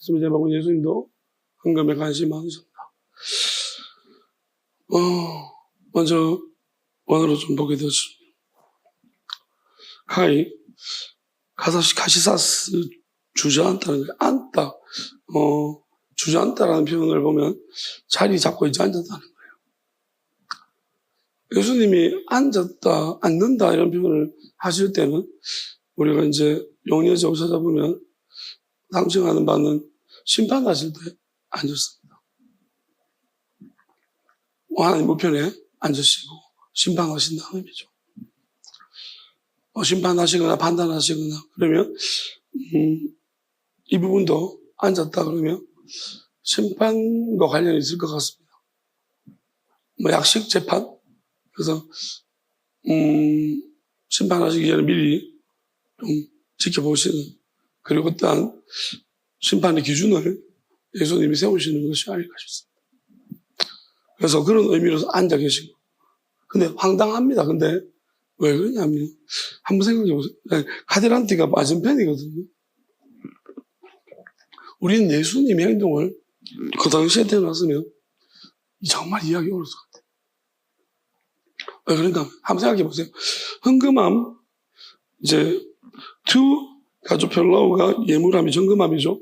말씀을 제목은 예수님도 헌금에 관심이 많으셨다. 먼저 원어로 좀 보게 되었습니다. 카시사스 주저앉다는 거예요. 앉다. 주저앉다라는 표현을 보면 자리 잡고 이제 앉았다는 거예요. 예수님이 앉았다, 앉는다 이런 표현을 하실 때는 우리가 이제 용례적으로 찾아보면 상징하는 바는 심판하실 때 앉았습니다. 하나님 우편에 앉으시고 심판하신다는 의미죠. 심판하시거나 판단하시거나 그러면 이 부분도 앉았다 그러면 심판과 관련이 있을 것 같습니다. 약식 재판 그래서 심판하시기 전에 미리 좀 지켜보시는 그리고 어떠한 심판의 기준을 예수님이 세우시는 것이 아닐까 싶습니다. 그래서 그런 의미로서 앉아 계시고 근데 황당합니다. 근데 왜 그러냐면 한번 생각해 보세요. 카데란티가 맞은편이거든요. 우리는 예수님의 행동을 그 당시에 태어났으면 정말 이해하기 어려울 것 같아요. 왜 그런가? 한번 생각해 보세요. 헌금함 이제 가조펠라우가 예물함이 정금함이죠.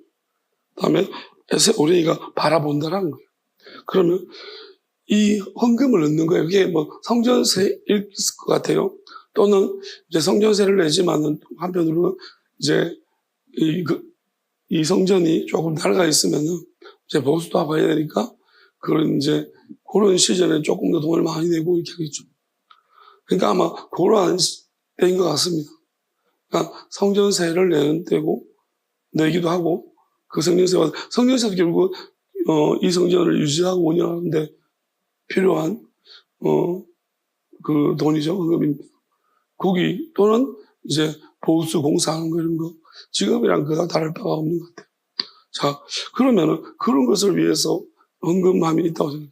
다음에 에세 오레이가 바라본다라는 거예요. 그러면 이 헌금을 넣는 거예요. 그게 뭐 성전세일 것 같아요. 또는 이제 성전세를 내지만은 한편으로는 이제 이 성전이 조금 낡아 있으면은 이제 보수도 하고 해야 되니까 그런 이제 그런 시즌에 조금 더 돈을 많이 내고 이렇게 하겠죠. 그러니까 아마 그러한 때인 것 같습니다. 그러니까 성전세를 내는 때고 내기도 하고 그 성전세도 결국 이 성전을 유지하고 운영하는데 필요한 그 돈이죠. 헌금입니다. 국위 또는 이제 보수 공사하는 거 이런 거 지금이랑 그닥 다를 바가 없는 것 같아요. 자, 그러면은 그런 것을 위해서 헌금함이 있다고 생각해요.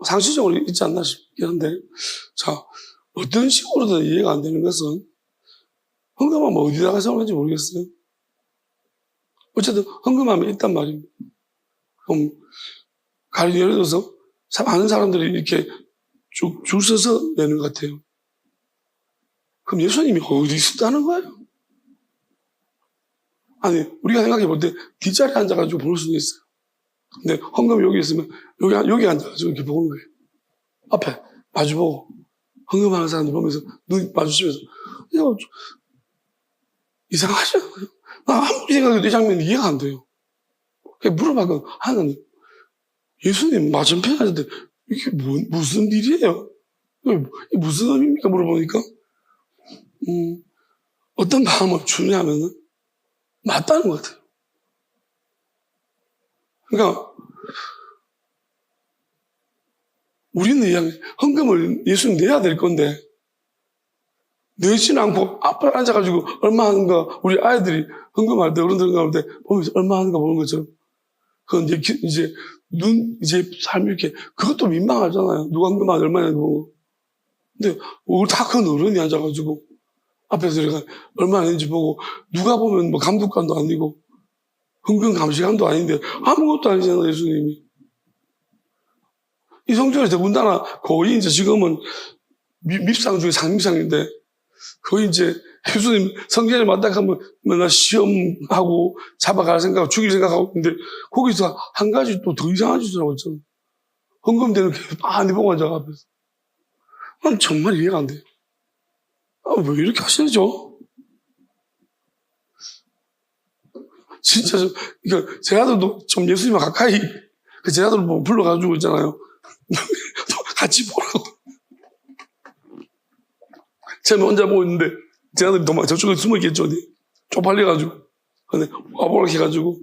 상식적으로 있지 않나 싶긴 한데, 자, 어떤 식으로든 이해가 안 되는 것은 헌금함 어디다가 세우는지 모르겠어요. 어쨌든 헌금함이 있단 말입니다. 그럼 예를 들어서 많은 사람들이 이렇게 줄 서서 내는 것 같아요. 그럼 예수님이 어디 있었다는 거예요? 아니, 우리가 생각해 볼 때 뒷자리에 앉아가지고 볼 수도 있어요. 근데 헌금이 여기 있으면 여기 앉아가지고 이렇게 보는 거예요. 앞에 마주보고 헌금하는 사람들 보면서 눈 마주치면서 이상하지 않아요? 나 아무리 생각해도 이 장면이 이해가 안 돼요. 물어봐도 하나님, 예수님 맞은편에 앉았는데 이게 무슨 일이에요? 이게 무슨 의미입니까? 물어보니까 어떤 마음을 주냐면은 맞다는 것 같아요. 그러니까 우리는 헌금을 예수님 내야 될 건데 내지는 않고 앞에 앉아가지고 얼마 하는가 우리 아이들이 헌금할 때 어른들 헌금할 때 보면서 얼마 하는가 보는 것처럼 그건 이제 삶이 이렇게 그것도 민망하잖아요. 누가 헌금하는지 얼마나 보고 근데 우리 다 큰 어른이 앉아가지고 앞에서 내가 얼마나 했는지 보고 누가 보면 뭐 감독관도 아니고 헌금 감시관도 아닌데 아무것도 아니잖아요. 예수님이 이 성전에 더군다나 거의 이제 지금은 밉상 중에 상밉상인데 거의 이제 예수님 성전에 맞닥하면 맨날 시험하고 잡아갈 생각하고 죽일 생각하고 있는데 거기서 한 가지 또 더 이상한 짓을 하고 있잖아요. 헌금되는 게 많이 보고 앉아 앞에서. 난 정말 이해가 안 돼요. 왜 이렇게 하시죠? 진짜 제 아들도 좀 예수님과 가까이 제 아들 뭐 불러가지고 있잖아요. 같이 보라고. 제가 혼자 보고 있는데 제 아들이 도망 저쪽에 숨어 있겠죠. 쪽팔려가지고 근데 와보라 해가지고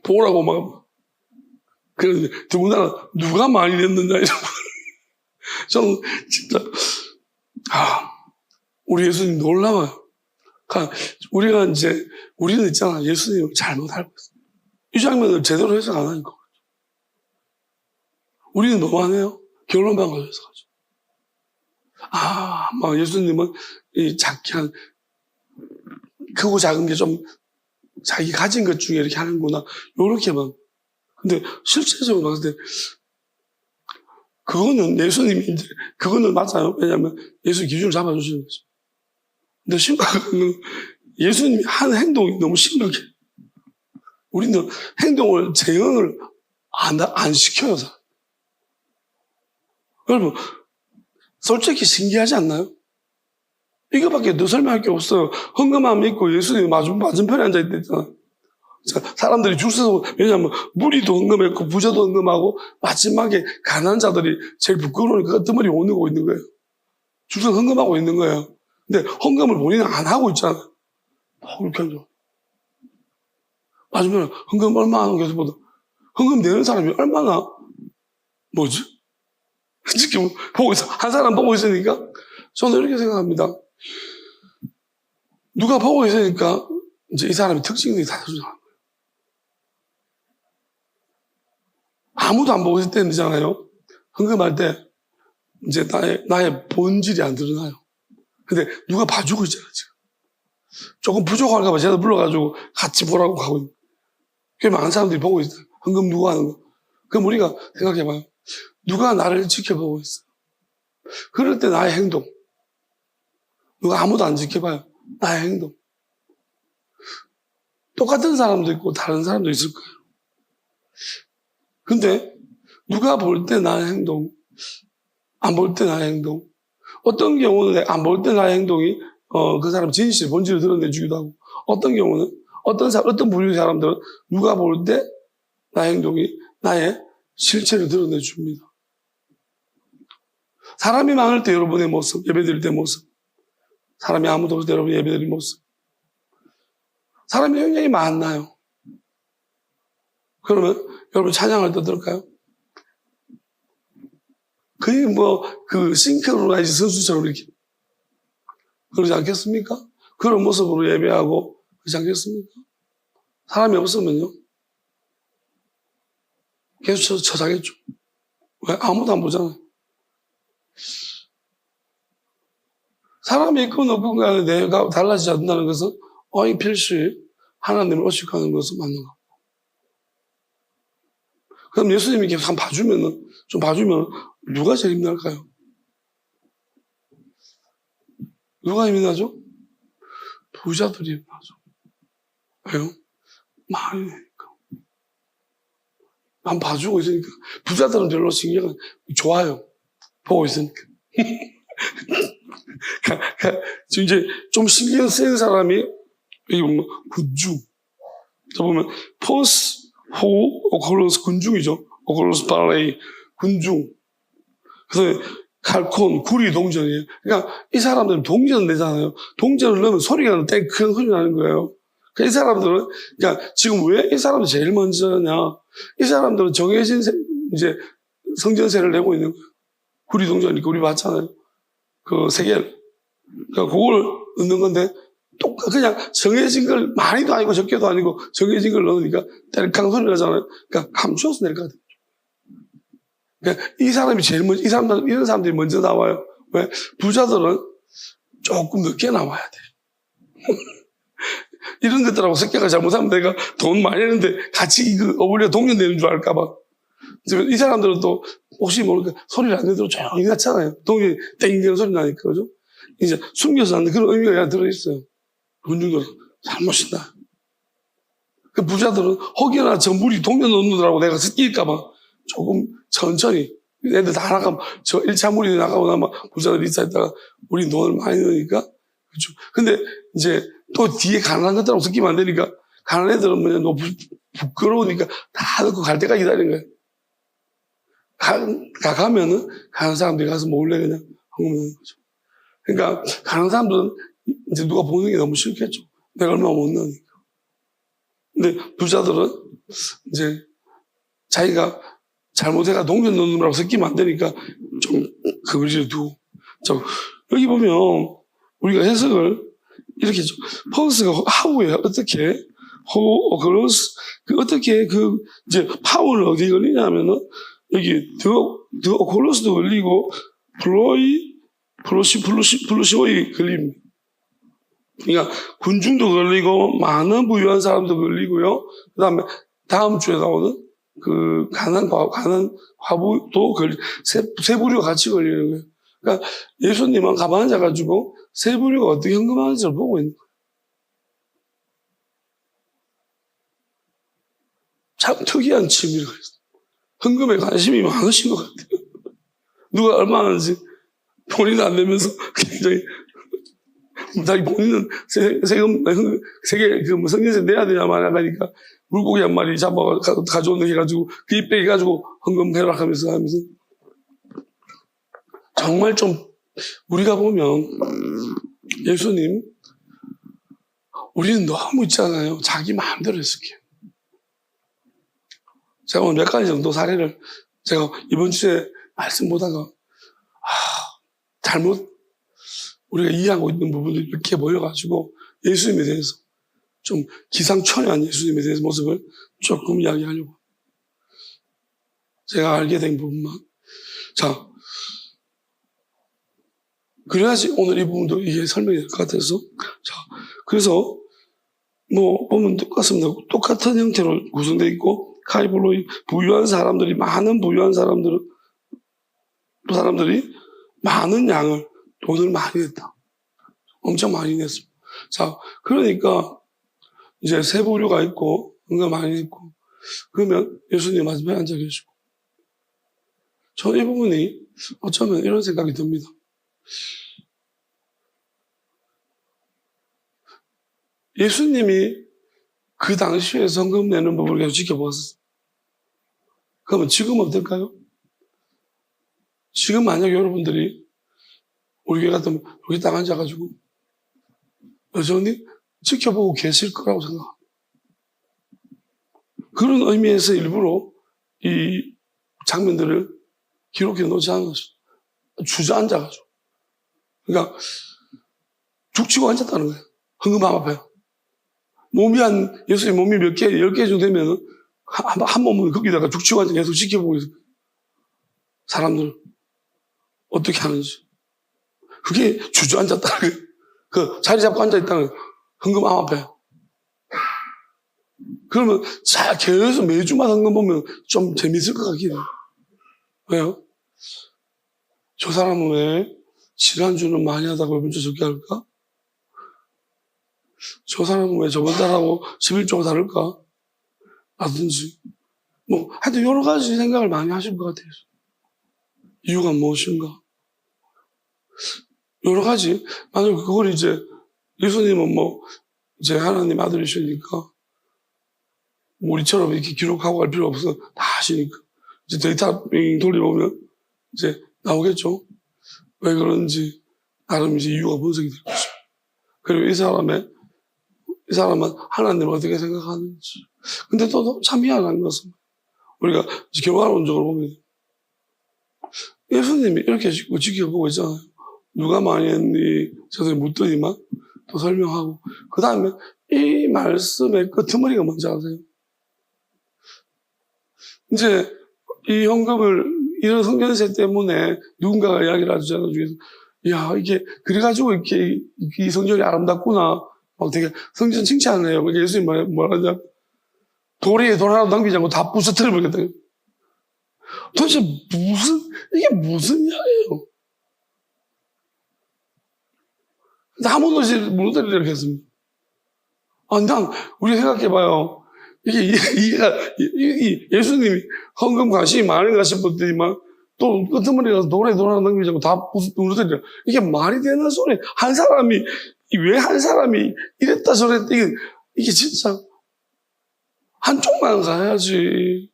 보라고 막 그런데 더군다나 누가 많이 냈느냐 이런 저는 진짜 우리 예수님 놀라워요. 우리는 있잖아 예수님을 잘못 알고 있어요. 이 장면을 제대로 해석 안 하니까 우리는 너무하네요. 결론만 가지고 해석하죠. 막 예수님은 이 크고 작은 게 좀 자기 가진 것 중에 이렇게 하는구나. 요렇게만. 근데 실제적으로 봤을 때, 그거는 예수님이 이제, 그거는 맞아요. 왜냐하면 예수 기준을 잡아주시는 거죠. 근데 심각한 건 예수님이 한 행동이 너무 심각해. 우리는 행동을, 재현을 안 시켜요. 여러분, 솔직히 신기하지 않나요? 이거밖에 더 설명할 게 없어요. 헌금함 있고 예수님이 맞은편에 앉아있댔잖아요. 사람들이 줄 서서, 왜냐하면 무리도 헌금했고 부자도 헌금하고 마지막에 가난한 자들이 제일 부끄러우니까 끄트머리 오르고 있는 거예요. 줄 서서 헌금하고 있는 거예요. 근데 헌금을 본인은 안 하고 있잖아요. 그렇게 하죠. 맞으면 헌금 얼마 하는 게 보다 헌금 내는 사람이 얼마나 뭐지? 지금 보고 있어. 한 사람 보고 있으니까 저는 이렇게 생각합니다. 누가 보고 있으니까 이제 이 사람의 특징들이 다 드러나는 거예요. 아무도 안 보고 있을 때는 있잖아요. 헌금할 때 이제 나의 본질이 안 드러나요. 근데 누가 봐주고 있잖아요, 지금. 조금 부족할까봐 제가 불러가지고 같이 보라고 가고 있는. 꽤 많은 사람들이 보고 있어요. 헌금 누가 하는 거. 그럼 우리가 생각해봐요. 누가 나를 지켜보고 있어. 그럴 때 나의 행동. 누가 아무도 안 지켜봐요. 나의 행동. 똑같은 사람도 있고 다른 사람도 있을 거예요. 근데 누가 볼 때 나의 행동, 안 볼 때 나의 행동. 어떤 경우는 안 볼 때 나의 행동이 그 사람 진실, 본질을 드러내주기도 하고, 어떤 경우는 어떤 부류의 사람들은 누가 볼 때 나의 행동이 나의 실체를 드러내줍니다. 사람이 많을 때 여러분의 모습, 예배드릴 때 모습, 사람이 아무도 없을 때 여러분의 예배드릴 모습, 사람이 굉장히 많나요? 그러면 여러분 찬양할 때 어떨까요? 거의 그 싱크로나이즈 선수처럼 이렇게 그러지 않겠습니까? 그런 모습으로 예배하고 그러지 않겠습니까? 사람이 없으면요 계속 저자겠죠. 왜? 아무도 안 보잖아요. 사람이 있건 없건 간에 내가 달라지지 않는다는 것은 이 필시 하나님을 의식하는 것은 맞는 것. 그럼 예수님이 계속 좀 봐주면 누가 제일 힘날까요? 누가 힘이 나죠? 부자들이 힘이 나죠. 왜요? 많이 내니까. 난 봐주고 있으니까. 부자들은 별로 신경은 좋아요. 보고 있으니까. 이제 좀 신경 쓰는 사람이 여기 보면 군중. 저 보면 포스 호 오콜로스 군중이죠. 오콜로스 발레이 군중. 그래서 칼콘 구리 동전이에요. 그러니까 이 사람들은 동전을 내잖아요. 동전을 넣으면 소리가 나는 큰 소리 나는 거예요. 그러니까 이 사람들은 그러니까 지금 왜 이 사람들이 제일 먼저냐? 이 사람들은 정해진 이제 성전세를 내고 있는 거예요. 구리 동전이니까 우리 봤잖아요. 그 세 개를. 그러니까 그걸 넣는 건데 그냥 정해진 걸 많이도 아니고 적게도 아니고 정해진 걸 넣으니까 뗄캉 소리 나잖아요. 그러니까 감추어서 낼 것 같아요. 그러니까 이 사람이 제일 먼저, 이런 사람들이 먼저 나와요. 왜? 부자들은 조금 늦게 나와야 돼. 이런 것들하고 섞여가 잘못하면 내가 돈 많이 했는데 같이 이거 어울려 동전 내는 줄 알까봐. 이 사람들은 또 혹시 모르니까 소리를 안 내도록 조용히 낳잖아요. 동전이 땡기는 소리 나니까, 그죠? 이제 숨겨서 하는데 그런 의미가 들어있어요. 군중들은 잘못이다. 그 부자들은 혹여나 저 물이 동전 넣느라고 내가 섞일까봐 조금 천천히 애들 다 나가면 저 1차 물이 나가고 나면 부자들이 있다가 우리 돈을 많이 넣으니까 그렇죠. 근데 이제 또 뒤에 가난한 것들하고 섞이면 안 되니까 가난한 애들은 뭐냐 너무 부끄러우니까 다 넣고 갈 때까지 기다리는 거예요. 가면은 가난한 사람들이 가서 몰래 그냥 헌금하는 거죠. 그러니까 가난한 사람들은 이제 누가 보는 게 너무 싫겠죠. 내가 얼마 못 넣으니까. 근데 부자들은 이제 자기가 잘못해가 동전 넣느라고 섞이면 안 되니까 좀 그거를 두고. 여기 보면 우리가 해석을 이렇게 했죠. 펑스가 하우에 어떻게 그로스 어떻게 이제 파워는 어디에 걸리냐면은 여기 더 콜로스도 걸리고 플로시오이 걸립니다. 그러니까 군중도 걸리고 많은 부유한 사람도 걸리고요. 그 다음에 다음 주에 나오는 그 가난 과부도 세 부류가 같이 걸리는 거예요. 그러니까 예수님은 가만 앉아가지고 세 부류가 어떻게 헌금하는지를 보고 있는 거예요. 참 특이한 취미가 있어요. 헌금에 관심이 많으신 것 같아요. 누가 얼마 하는지 본인은 안 내면서 굉장히 자기 본인은 세금 세계 그 성년세 내야 되냐만 하니까 물고기 한 마리 잡아 가져온다 해가지고 그 입 빼가지고 헌금해라 하면서 정말 좀 우리가 보면 예수님 우리는 너무 있잖아요. 자기 마음대로 했을게요. 제가 오늘 몇 가지 정도 사례를 제가 이번 주에 말씀 보다가 잘못 우리가 이해하고 있는 부분들이 이렇게 모여가지고 예수님에 대해서 좀 기상천외한 예수님에 대해서 모습을 조금 이야기하려고 제가 알게 된 부분만. 자, 그래야지 오늘 이 부분도 이게 설명이 될 것 같아서. 자, 그래서 뭐 보면 똑같습니다. 똑같은 형태로 구성되어 있고 카이블로이 부유한 사람들이 많은 부유한 사람들이 많은 양을 돈을 많이 냈다. 엄청 많이 냈습니다. 자, 그러니까 이제 세 부류가 있고 뭔가 많이 냈고 그러면 예수님 마지막에 앉아 계시고 저는 이 부분이 어쩌면 이런 생각이 듭니다. 예수님이 그 당시에 성금 내는 법을 계속 지켜보았어요. 그러면 지금 어떨까요? 지금 만약 여러분들이 우리 교회 같으면 여기 딱 앉아가지고 여전히 지켜보고 계실 거라고 생각합니다. 그런 의미에서 일부러 이 장면들을 기록해 놓지 않은 것입니다. 주저앉아가지고. 그러니까 죽치고 앉았다는 거예요. 헌금함 앞에. 예수님 몸이 몇 개, 10개 정도 되면 한 몸은 거기다가 죽치고 앉아 계속 지켜보고 있어요. 사람들은 어떻게 하는지. 그게 주저앉았다는 거예요. 그 자리 잡고 앉아있다는 거예요. 헌금함 앞에. 그러면 계속 매주마다 헌금 보면 좀 재밌을 것 같긴 해요. 왜요? 저 사람은 왜 지난주는 많이 하다가 이번 주 적게 할까? 저 사람은 왜 저번 달하고 11조가 다를까? 라든지. 하여튼 여러 가지 생각을 많이 하실 것 같아요. 이유가 무엇인가? 여러 가지. 만약 그걸 이제 예수님은 이제 하나님 아들이시니까 우리처럼 이렇게 기록하고 갈 필요 없어. 다 하시니까. 이제 데이터 돌려보면 이제 나오겠죠. 왜 그런지 나름 이제 이유가 분석이 될 것이죠. 그리고 이 사람은 하나님을 어떻게 생각하는지. 근데 또 참 희한한 것은 우리가 결과론적으로 보면 예수님이 이렇게 지켜보고 있잖아요. 누가 많이 했니? 저도 묻더니만 또 설명하고 그 다음에 이 말씀의 끄트머리가 뭔지 아세요? 이제 이 헌금을 이런 성전세 때문에 누군가가 이야기를 하잖아요. 야, 이게 그래가지고 이렇게 이 성전이 아름답구나. 막 되게 성전 칭찬을 해요. 그러니까 예수님 뭐라 하냐? 도리에 돈 하나도 남기지 않고 다 부서뜨려 버리겠다. 도대체 이게 무슨 이야기예요? 근데 한 번도 무너뜨리려고 했습니다. 우리 생각해봐요. 예수님이 헌금 관심이 많은 가신 분들이만 또 끄트머리 가서 돌에 돈 하나 남기지 않고 다 무너뜨리려. 이게 말이 되는 소리. 왜 한 사람이 이랬다 저랬다. 이게 진짜 한쪽만 가야지.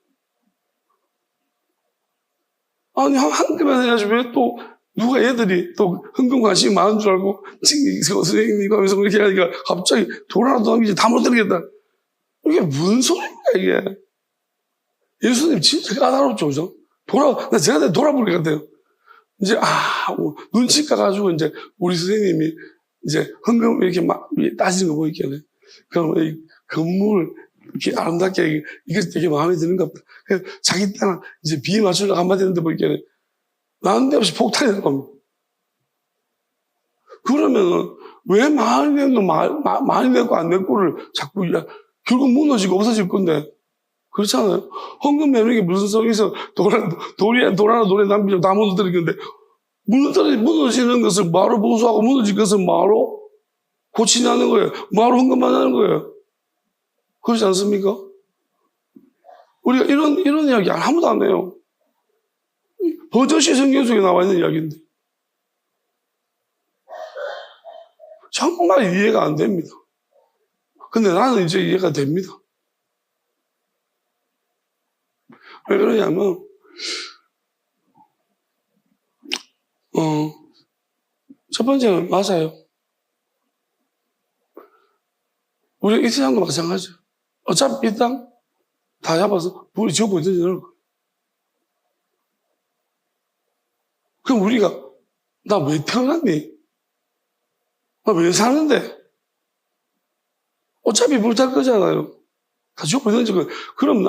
아니, 한꺼번에 해야지. 왜 또, 누가 애들이 또 헌금 관심이 많은 줄 알고, 선생님이 하면서 그렇게 하니까 갑자기 돈 하나도 남기지 다 못 드리겠다. 이게 무슨 소리인가, 이게. 예수님 진짜 까다롭죠, 그죠? 제가 돌아볼 것 같아요. 이제, 눈치 까가지고 이제 우리 선생님이 이제 헌금 이렇게 막 따지는 거 보이겠네. 그럼 이 건물, 이렇게 아름답게, 이게 되게 마음에 드는가 보다. 자기 땅, 이제 비에 맞추려고 한마디 했는데 보이겠네. 난데없이 폭탄이 될 겁니다. 그러면은, 왜 많이 냈노, 많이 냈고 안 냈고를 자꾸, 결국 무너지고 없어질 건데. 그렇잖아요. 헌금 내는 게 무슨 성에서 돌 하나 돌에 남기고 다 무너뜨리는데, 무너지는 것을 바로 보수하고 무너질 것을 바로 고치냐는 거예요. 바로 헌금만 하는 거예요. 그렇지 않습니까? 우리가 이런 이야기 아무도 안 해요. 버젓이 성경 속에 나와 있는 이야기인데. 정말 이해가 안 됩니다. 근데 나는 이제 이해가 됩니다. 왜 그러냐면, 첫 번째는 맞아요. 우리 이 세상도 마찬가지예요. 어차피 이 땅 다 잡아서 물이 지어보이든지 넣을 거예요. 그럼 우리가, 나 왜 태어났니? 나 왜 사는데? 어차피 불 탈 거잖아요. 다 지어보이든지 거예요. 그럼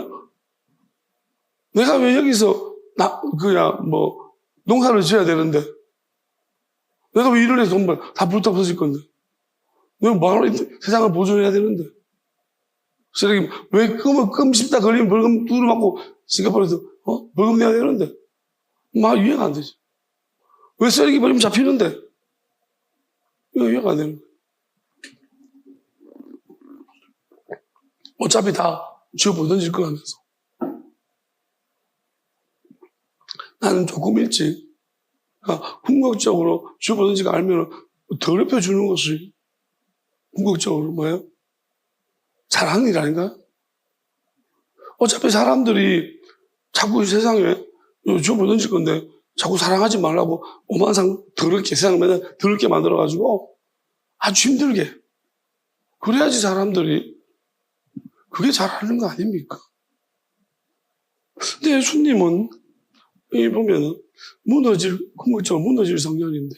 내가 왜 여기서, 농사를 지어야 되는데? 내가 왜 일을 해서 돈 벌, 다 불타 없어질 건데? 내가 뭐하러 세상을 보존해야 되는데? 쓰레기, 왜 금 씹다 걸리면 벌금 두루 맞고 싱가포르에서, 벌금 내야 되는데? 막 이해가 안 되지. 왜 쓰레기 버리면 잡히는데? 이거 이해가 안 되는 거예요. 어차피 다 지어보 던질 거 하면서. 나는 조금 일찍, 궁극적으로 지어보 던지가 알면 더럽혀주는 것이 궁극적으로 뭐예요? 잘하는 일 아닌가요? 어차피 사람들이 자꾸 세상에 지어보 던질 건데 자꾸 사랑하지 말라고 오만상 더럽게 세상을 맨날 더럽게 만들어가지고 아주 힘들게. 그래야지 사람들이 그게 잘하는 거 아닙니까? 근데 예수님은 이 보면은 궁극적으로 무너질 성전인데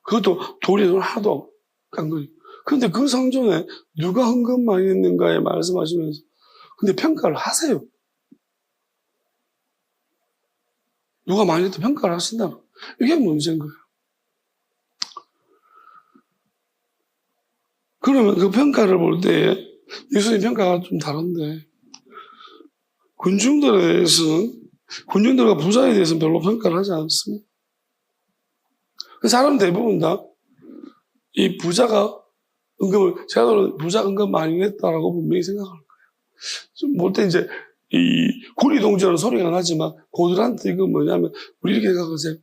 그것도 돌이 하나도 깡그리. 근데 그 성전에 누가 헌금 많이 했는가에 말씀하시면서 근데 평가를 하세요. 누가 많이 했다 평가를 하신다. 이게 문제인 거예요. 그러면 그 평가를 볼 때 예수님 평가가 좀 다른데 군중들과 부자에 대해서는 별로 평가를 하지 않습니다. 사람 대부분 다 이 부자가 제가 부자 은근 많이 냈다라고 분명히 생각할 거예요. 좀 볼 때 이제 이 구리동전은 소리가 나지만 고들한테 이거 뭐냐면 우리 이렇게 생각하세요.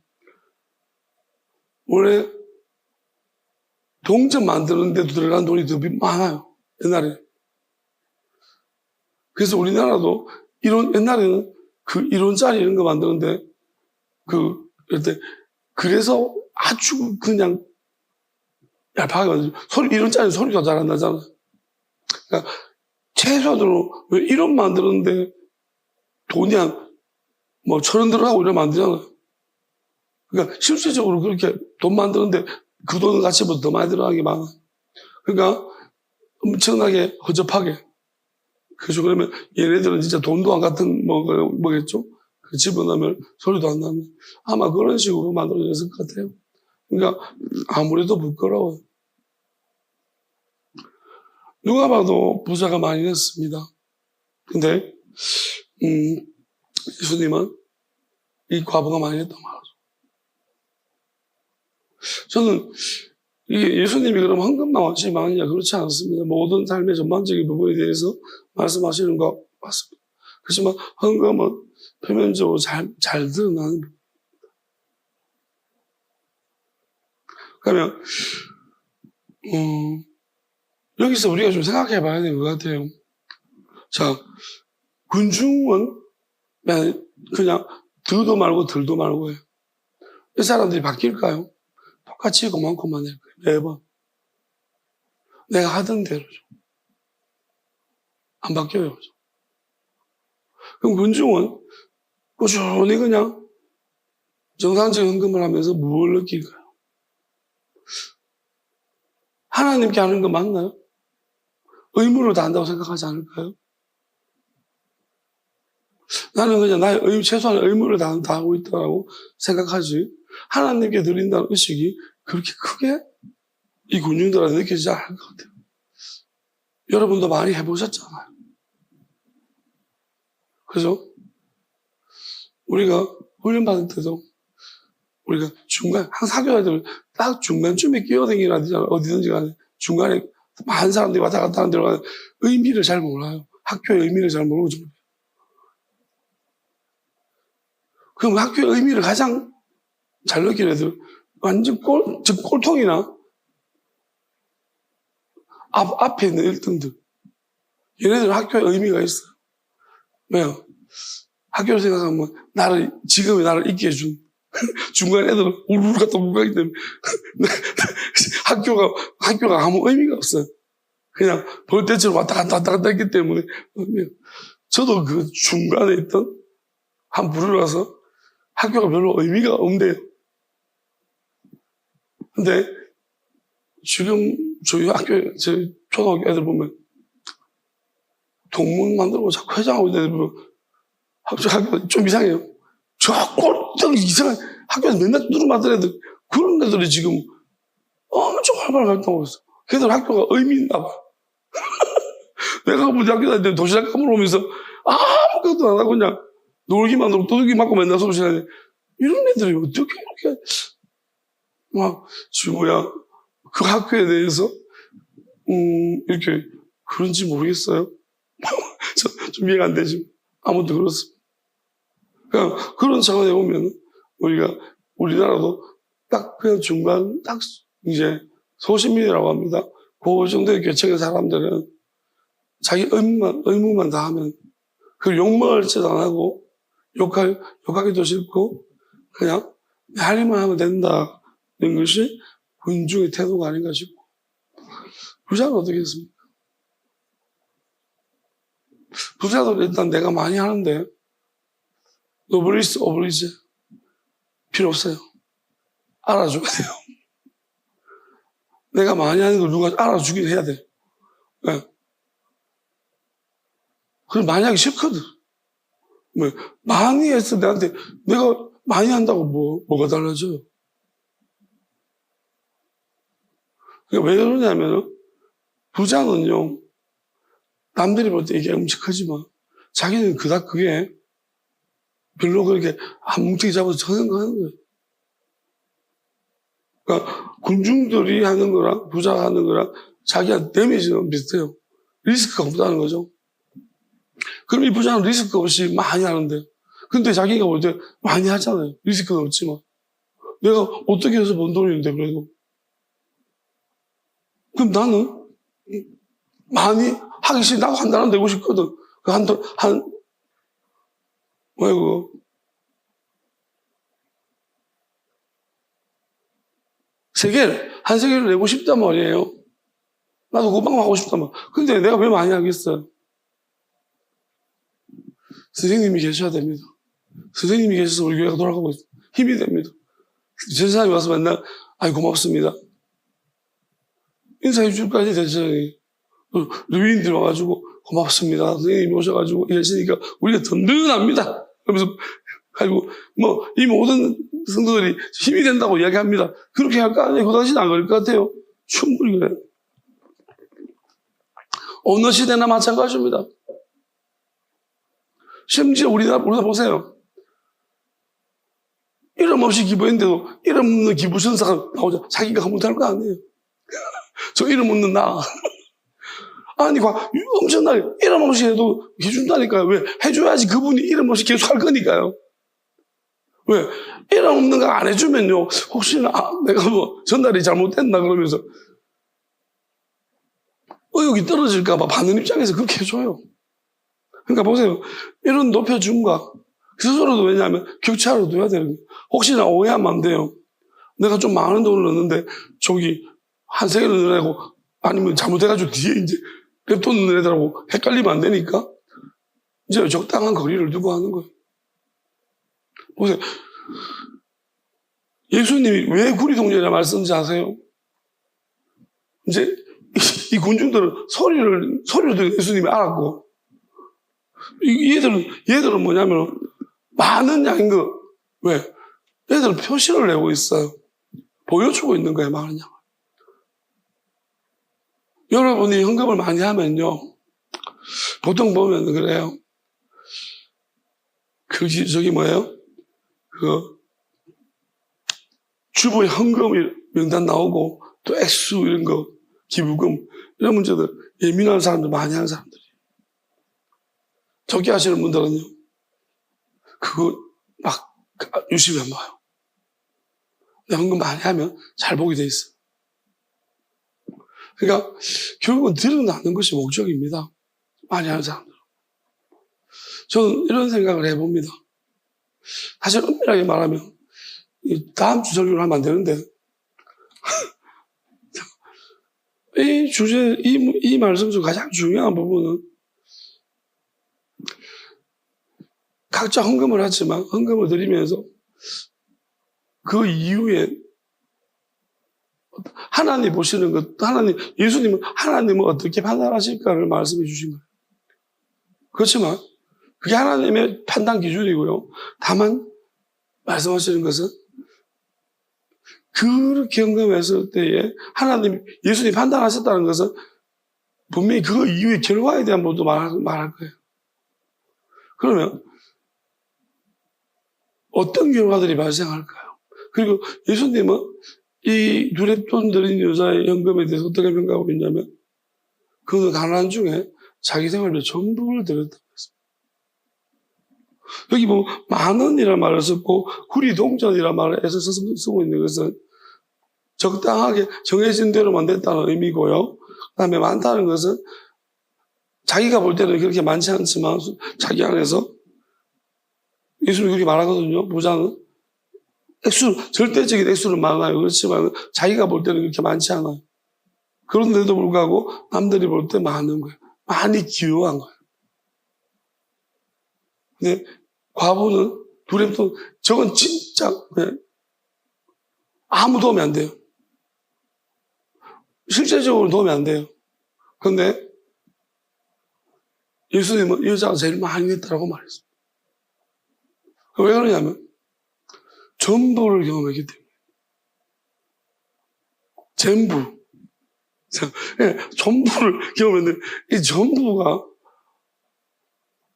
원래 동전 만드는데도 들어간 돈이 더 많아요. 옛날에. 그래서 우리나라도 옛날에는 그 이론짜리 이런 거 만드는데 그래서 아주 그냥 얄팍하게 만들죠. 이론짜리 소리가 잘 안 나잖아요. 그러니까 최소한으로 왜 이론 만드는데 돈이 한 1,000원 들어가고 이러면 안 되잖아요. 그러니까 실질적으로 그렇게 돈 만드는데 그 돈 가치보다 더 많이 들어가는 게 많아요. 그러니까 엄청나게 허접하게. 그래서 그러면 얘네들은 진짜 돈도 안 같은 뭐겠죠? 집어넣으면 소리도 안 나는. 아마 그런 식으로 만들어졌을 것 같아요. 그러니까 아무래도 부끄러워요. 누가 봐도 부자가 많이 냈습니다. 근데 예수님은 이 과부가 많이 냈단 말이죠. 저는 이게 예수님이 그럼 헌금만 완전히 많으냐 그렇지 않습니다. 모든 삶의 전반적인 부분에 대해서 말씀하시는 것 같습니다. 그렇지만 헌금은 표면적으로 잘 드러나는 부분. 그러면 여기서 우리가 좀 생각해 봐야 될 것 같아요. 자, 군중은 그냥 더도 말고 덜도 말고요. 이 사람들이 바뀔까요? 똑같이 그만큼만 낼 거예요. 매번. 내가 하던 대로죠. 안 바뀌어요. 그럼 군중은 꾸준히 그냥 정상적인 헌금을 하면서 무엇을 느낄까요? 하나님께 하는 거 맞나요? 의무를 다한다고 생각하지 않을까요? 나는 그냥 나의 최소한 의무를 다하고 있다고 생각하지 하나님께 드린다는 의식이 그렇게 크게 이 군중들한테 느껴지지 않을 것 같아요. 여러분도 많이 해보셨잖아요. 그죠? 우리가 훈련받을 때도 우리가 항상 학교 애들 딱 중간쯤에 끼어다니라든지 어디든지 간에 중간에 많은 사람들이 왔다 갔다 하는 데로 가는 의미를 잘 몰라요. 학교의 의미를 잘 모르고 좀. 그럼 학교의 의미를 가장 잘 느끼는 애들 완전 꼴통이나 앞에 있는 1등들. 얘네들은 학교에 의미가 있어요. 왜요? 학교를 생각하면 지금의 나를 있게 해준 중간 애들은 우르르 갔다 못 가기 때문에 학교가 아무 의미가 없어요. 그냥 볼 때처럼 왔다 갔다 했기 때문에. 저도 그 중간에 있던 한 부류를 와서 학교가 별로 의미가 없는데요. 근데 지금 저희 학교에 제 초등학교 애들 보면 동문 만들고 자꾸 회장하고 있는 애들 보면 학교 좀 이상해요. 저 꼴등 이상한 학교에서 맨날 누르맞던 애들, 그런 애들이 지금 엄청 활발하게 활동하고 있어. 걔들 학교가 의미 있나 봐. 내가 우리 학교 다닐 때 도시락 까먹으러 오면서 아무것도 안 하고 그냥 놀기만 놀고 두들기 맞고 맨날 소리치는데 이런 애들이 어떻게 이렇게 그 학교에 대해서 이렇게 그런지 모르겠어요. 좀 이해가 안 되지. 아무튼 그렇습니다. 그러니까 그런 차원에 보면 우리나라도 딱 그냥 중간 딱 이제 소시민이라고 합니다. 그 정도의 계층의 사람들은 자기 의무만 다 하면 그 욕먹을 짓 안 하고 욕하기도 싫고 그냥 할 일만 하면 된다는 것이 군중의 태도가 아닌가 싶고. 부자는 어떻게 했습니까? 부자도 일단 내가 많이 하는데 노블리스 오블리제 필요 없어요. 알아줘야 돼요. 내가 많이 하는 걸 누가 알아주긴 해야 돼. 네. 그럼 많이 하기 싫거든. 많이 했을 내한테 내가 많이 한다고 뭐가 달라져요? 그러니까 왜 그러냐면은 부자는요, 남들이 볼 때 이게 엄청 크지만 자기는 그닥 그게 별로 그렇게 한 뭉텅이 잡아서 저생각하는 거예요. 그러니까 군중들이 하는 거랑 부자가 하는 거랑 자기가 데미지는 비슷해요. 리스크가 없다는 거죠. 그럼 이 부자는 리스크 없이 많이 하는데, 근데 자기가 볼 때 많이 하잖아요. 리스크는 없지만. 내가 어떻게 해서 번 돈인데 그래도. 그럼 나는 많이 하기 싫어. 나도 한 달은 내고 싶거든. 뭐야 그거. 한 세계를 내고 싶단 말이에요. 나도 그방 하고 싶단 말이에요. 근데 내가 왜 많이 하겠어요? 선생님이 계셔야 됩니다. 선생님이 계셔서 우리 교회가 돌아가고 있어요. 힘이 됩니다. 전사님이 와서 맨날 고맙습니다. 인사해 줄까지 대전이 류인들 와가지고 고맙습니다. 선생님이 오셔가지고 이러시니까 우리가 든든합니다. 그러면서 이 모든 성도들이 힘이 된다고 이야기합니다. 그렇게 할까? 아니요. 그 당시는 안 그럴 것 같아요. 충분히 그래요. 어느 시대나 마찬가지입니다. 심지어 우리나라 보세요. 이름 없이 기부했는데도 이름 없는 기부 전사가 나오죠. 자기가 못할 거 아니에요. 저 이름 없는 나. 아니, 엄청나게 이름 없이 해도 해준다니까요. 왜? 해줘야지 그분이 이름 없이 계속 할 거니까요. 왜? 이름 없는 거 안 해주면요. 혹시나 내가 전달이 잘못됐나 그러면서 의욕이 떨어질까 봐 받는 입장에서 그렇게 해줘요. 그러니까 보세요. 이런 높여줌과 스스로도 왜냐하면 격차를 둬야 되는 거예요. 혹시나 오해하면 안 돼요. 내가 좀 많은 돈을 넣는데 저기 한 세 개를 넣으라고 아니면 잘못해가지고 뒤에 이제 랩돈 넣으라고 헷갈리면 안 되니까 이제 적당한 거리를 두고 하는 거예요. 보세요. 예수님이 왜 구리동전이라 말씀인지 아세요? 이제 이 군중들은 소리를 듣고 예수님이 알았고 얘들은 뭐냐면 많은 양인 거. 왜? 얘들은 표시를 내고 있어요. 보여주고 있는 거예요, 많은 양. 여러분이 헌금을 많이 하면요, 보통 보면 그래요. 저기 뭐예요? 주부의 헌금 명단 나오고, 또 액수 이런 거, 기부금, 이런 문제들, 예민한 사람들 많이 하는 사람들이. 적게 하시는 분들은요, 그거 막 유심히 안 봐요. 헌금 많이 하면 잘 보게 돼 있어요. 그러니까 결국은 드러나는 것이 목적입니다. 많이 하는 사람들. 저는 이런 생각을 해봅니다. 사실 엄밀하게 말하면 다음 주 설교를 하면 안 되는데 이 주제, 이 말씀 중 가장 중요한 부분은 각자 헌금을 하지만 헌금을 드리면서 그 이후에 하나님 보시는 것, 예수님은 하나님은 어떻게 판단하실까를 말씀해 주신 거예요. 그렇지만 그게 하나님의 판단 기준이고요. 다만 말씀하시는 것은 그렇게 헌금했을 때에 예수님이 판단하셨다는 것은 분명히 그 이후의 결과에 대한 것도 말할 거예요. 그러면 어떤 결과들이 발생할까요? 그리고 예수님은 이 두렙돈 드린 여자의 헌금에 대해서 어떻게 평가하고 있냐면 그는 가난한 중에 자기 생활비 전부를 드렸다고 했습니다. 여기 뭐 만원이라는 말을 썼고 구리동전이라는 말을 애써 쓰고 있는 것은 적당하게 정해진 대로만 됐다는 의미고요. 그 다음에 많다는 것은 자기가 볼 때는 그렇게 많지 않지만 자기 안에서 예수님이 그렇게 말하거든요. 부자는 절대적인 액수는 많아요. 그렇지만 자기가 볼 때는 그렇게 많지 않아요. 그런데도 불구하고 남들이 볼 때 많은 거예요. 많이 기여한 거예요. 근데 과부는 두렙돈, 저건 진짜 아무 도움이 안 돼요. 실제적으로 도움이 안 돼요. 그런데 예수님은 이 여자가 제일 많이 냈다고 말했어요. 왜 그러냐면 전부를 경험했기 때문에. 전부. 전부를 경험했는데 이 전부가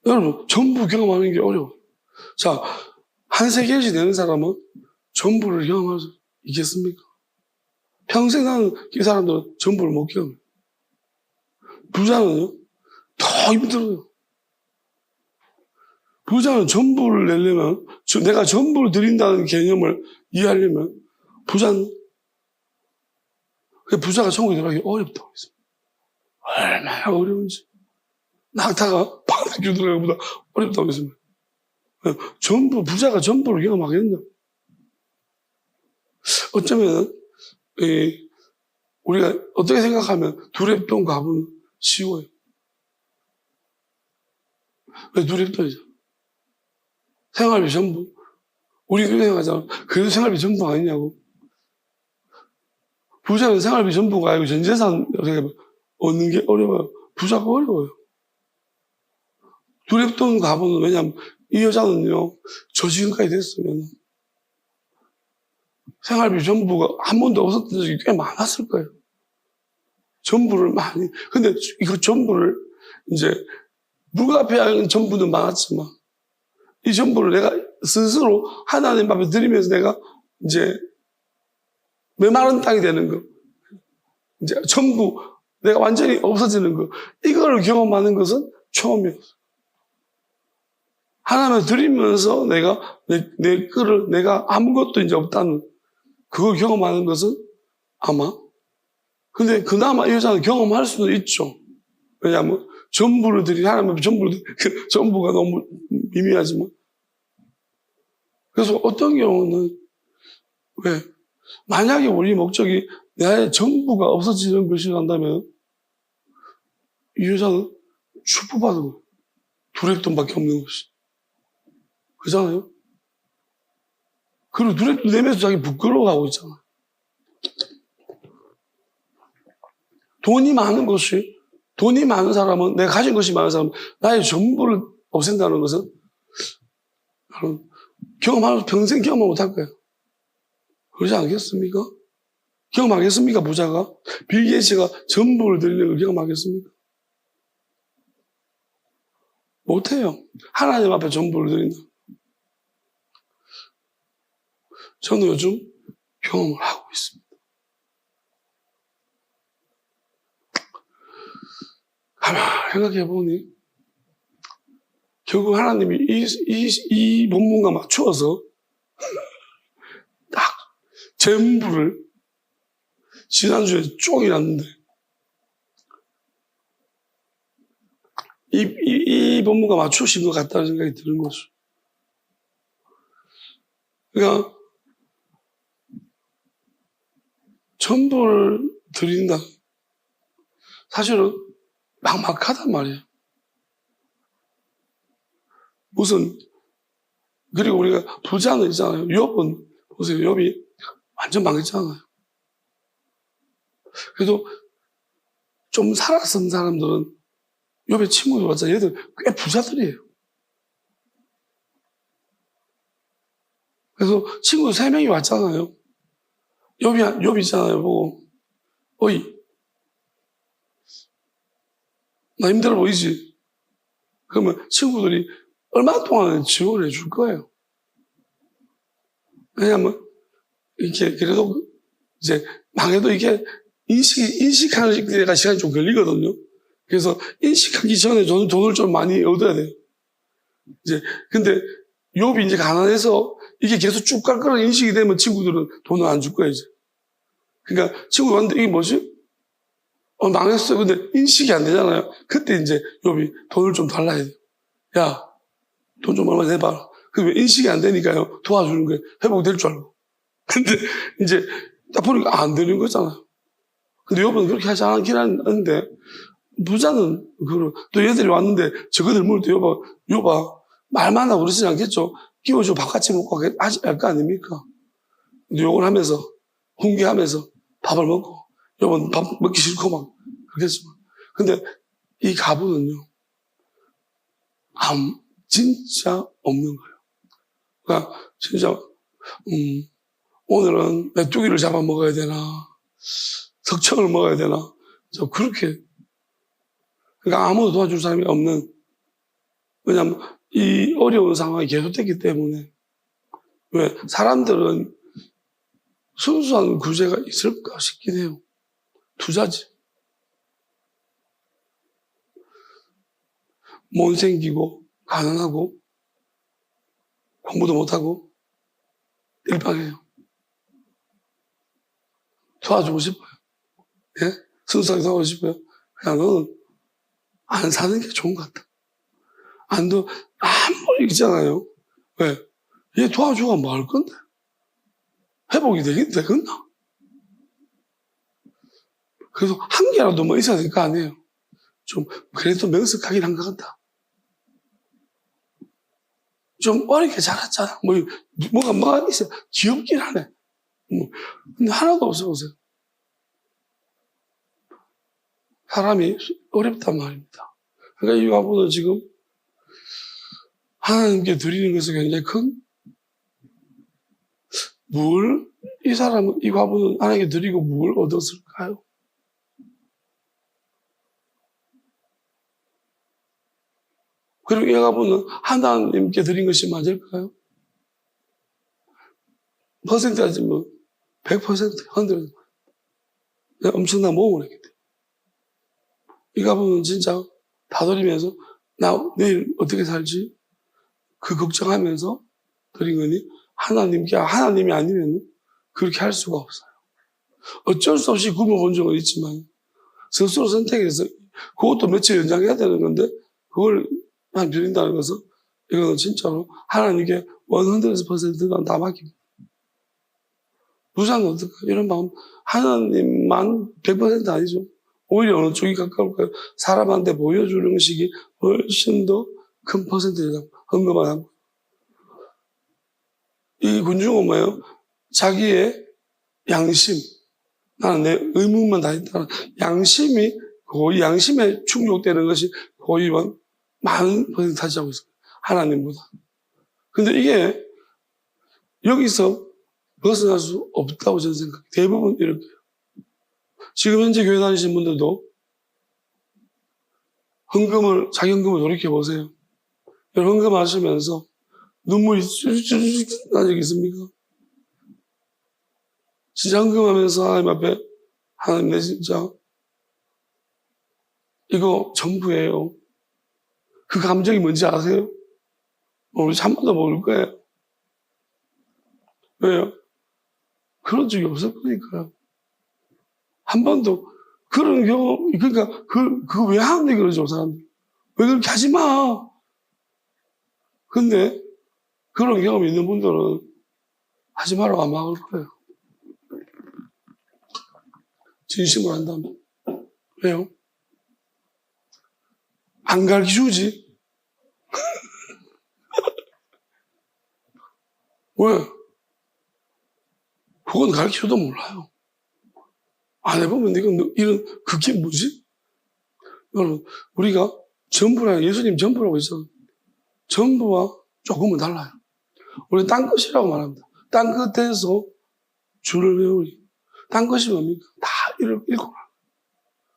여러분 전부 경험하는 게 어려워요. 자, 한 세계시 되는 사람은 전부를 경험할 수 있겠습니까? 평생 사는 이 사람들은 전부를 못 경험해요. 부자는요 더 힘들어요. 부자는 전부를 내려면 내가 전부를 드린다는 개념을 이해하려면 부자가 천국에 들어가기 어렵다고 했어요. 얼마나 어려운지. 낙타가 바닷길 들어가기보다 어렵다고 했습니다. 부자가 전부를 경험하겠냐. 어쩌면 우리가 어떻게 생각하면 두렙돈 과부는 쉬워요. 왜 두렙돈이죠? 생활비 전부. 우리 그렇게 생각하잖아. 그래도 생활비 전부 아니냐고. 부자는 생활비 전부가 아니고 전 재산 얻는 게 어려워요. 부자가 어려워요. 두렙돈 과부는 왜냐하면 이 여자는요, 저지금까지 됐으면 생활비 전부가 한 번도 없었던 적이 꽤 많았을 거예요. 전부를 많이. 근데 이거 전부를 이제 불가피한 전부는 많았지만 이 전부를 내가 스스로 하나님 앞에 드리면서 내가 이제 메마른 땅이 되는 거. 이제 전부 내가 완전히 없어지는 거. 이거를 경험하는 것은 처음이었어요. 하나님을 드리면서 내 거를 내가 아무것도 이제 없다는 그걸 경험하는 것은 아마 근데 그나마 이 여자는 경험할 수도 있죠. 왜냐하면 전부를 하나님 앞에 전부가 너무 미미하지만 그래서 어떤 경우는 왜 만약에 우리 목적이 나의 전부가 없어지는 것이란다면 이 여자는 축복받은 거예요. 두렙돈밖에 없는 것이. 그렇잖아요? 그리고 두렙돈 내면서 자기 부끄러워하고 있잖아요. 돈이 많은 사람은, 내가 가진 것이 많은 사람은 나의 전부를 없앤다는 것은 평생 경험 못할 거예요. 그러지 않겠습니까? 경험하겠습니까? 부자가? 빌 게이츠가 전부를 드리는 걸 경험하겠습니까? 못해요. 하나님 앞에 전부를 드린다. 저는 요즘 경험을 하고 있습니다. 가만히 생각해보니 결국 하나님이 이 본문과 맞추어서 딱 전부를 지난주에 쪽이 났는데 이 본문과 맞추신 것 같다는 생각이 드는 거죠. 그러니까 전부를 드린다. 사실은 막막하단 말이에요. 무슨 그리고 우리가 부자는 있잖아요. 욥은 보세요. 욥이 완전 망했잖아요. 그래도 좀 살아선 사람들은 욥의 친구들 봤자 얘들 꽤 부자들이에요. 그래서 친구 3명이 왔잖아요. 욥이 있잖아요. 보고 어이 나 힘들어 보이지? 그러면 친구들이 얼마 동안 지원을 해줄 거예요. 왜냐하면 이렇게 그래도 이제 망해도 이게 인식하는 데가 시간이 좀 걸리거든요. 그래서 인식하기 전에 저는 돈을 좀 많이 얻어야 돼요. 이제 근데 욥이 이제 가난해서 이게 계속 쭉 갈 거라는 인식이 되면 친구들은 돈을 안 줄 거예요, 이제. 그러니까 친구가 왔는데 이게 뭐지? 망했어요. 근데 인식이 안 되잖아요. 그때 이제 욥이 돈을 좀 달라야 돼요. 야, 돈 좀 얼마 내봐. 그게 인식이 안 되니까요. 도와주는 거예요. 회복될 줄 알고. 근데 이제 딱 보니까 안 되는 거잖아요. 근데 욥은 그렇게 하지 않긴 하는데 부자는 또 얘들이 왔는데 저거들 물을 때 욥아 말만 하고 그러지 않겠죠. 끼워주고 밥같이 먹고 할 거 아닙니까? 근데 욕을 하면서 훈계하면서 밥을 먹고 욥은 밥 먹기 싫고 막 그러겠지만 근데 이 가부는요 진짜 없는 거예요. 그러니까 진짜 오늘은 메뚜기를 잡아 먹어야 되나 석청을 먹어야 되나 저 그렇게 그러니까 아무도 도와줄 사람이 없는 왜냐하면 이 어려운 상황이 계속됐기 때문에 왜 사람들은 순수한 구제가 있을까 싶긴 해요. 투자지. 못생기고 가난하고 공부도 못하고 일방해요. 도와주고 싶어요. 예? 순수하게 도와주고 싶어요. 그냥 너는 안 사는 게 좋은 것 같다. 안도 아무리 있잖아요. 왜? 얘 도와주고 뭐 할 건데? 회복이 되겠나? 그래서 한 개라도 뭐 있어야 될 거 아니에요. 좀 그래도 명석하긴 한 것 같다. 좀 어렵게 자랐잖아. 뭐가 있어. 귀엽긴 하네. 근데 하나도 없어 보세요. 사람이 어렵단 말입니다. 그러니까 이 과부는 지금 하나님께 드리는 것은 굉장히 이 사람은, 이 과부는 하나님께 드리고 뭘 얻었을까요? 그리고 이 과부는 하나님께 드린 것이 맞을까요? 퍼센트 따지면 100%, 100%. 엄청난 모험을 했기 때문에. 이 과부는 진짜 다돌이면서 나 내일 어떻게 살지? 그 걱정하면서 드린 거니 하나님이 아니면 그렇게 할 수가 없어요. 어쩔 수 없이 굶어본 적은 있지만 스스로 선택해서 그것도 며칠 연장해야 되는 건데 그걸 드린다는 것은 이거는 진짜로 하나님께 100%가 다 맡깁니다. 부자는 어떨까? 이런 마음 하나님만 100% 아니죠. 오히려 어느 쪽이 가까울까요? 사람한테 보여주는 식이 훨씬 더 큰 퍼센트가 헌금을 하고 이 군중은 뭐예요? 자기의 양심 나는 내 의무만 다 했다는 거의 양심에 충족되는 것이 거의 많은 퍼센트 차지하고 있어요. 하나님보다. 근데 이게 여기서 벗어날 수 없다고 저는 생각해요. 대부분 이렇게. 지금 현재 교회 다니신 분들도 자기 헌금을 돌이켜보세요. 여러분, 헌금 하시면서 눈물이 쭈쭈쭈 난 적이 있습니까? 진짜 헌금하면서 하나님 앞에, 하나님 내 진짜 이거 전부예요. 그 감정이 뭔지 아세요? 우리 한 번도 모를 거예요. 왜요? 그런 적이 없을 거니까요. 한 번도 그런 경험, 그러니까 왜 하는데 그러죠, 사람들. 왜 그렇게 하지 마. 근데 그런 경험이 있는 분들은 하지 말라고 안 막을 거예요. 진심으로 한다면. 왜요? 안 가르쳐주지. 왜? 그건 가르쳐도 몰라요. 안 해보면 그게 뭐지? 여러분, 우리가 예수님 전부라고 했어. 전부와 조금은 달라요. 우리는 딴 것이라고 말합니다. 딴 끝에서 줄을 외우리. 딴 것이 뭡니까? 다 읽고.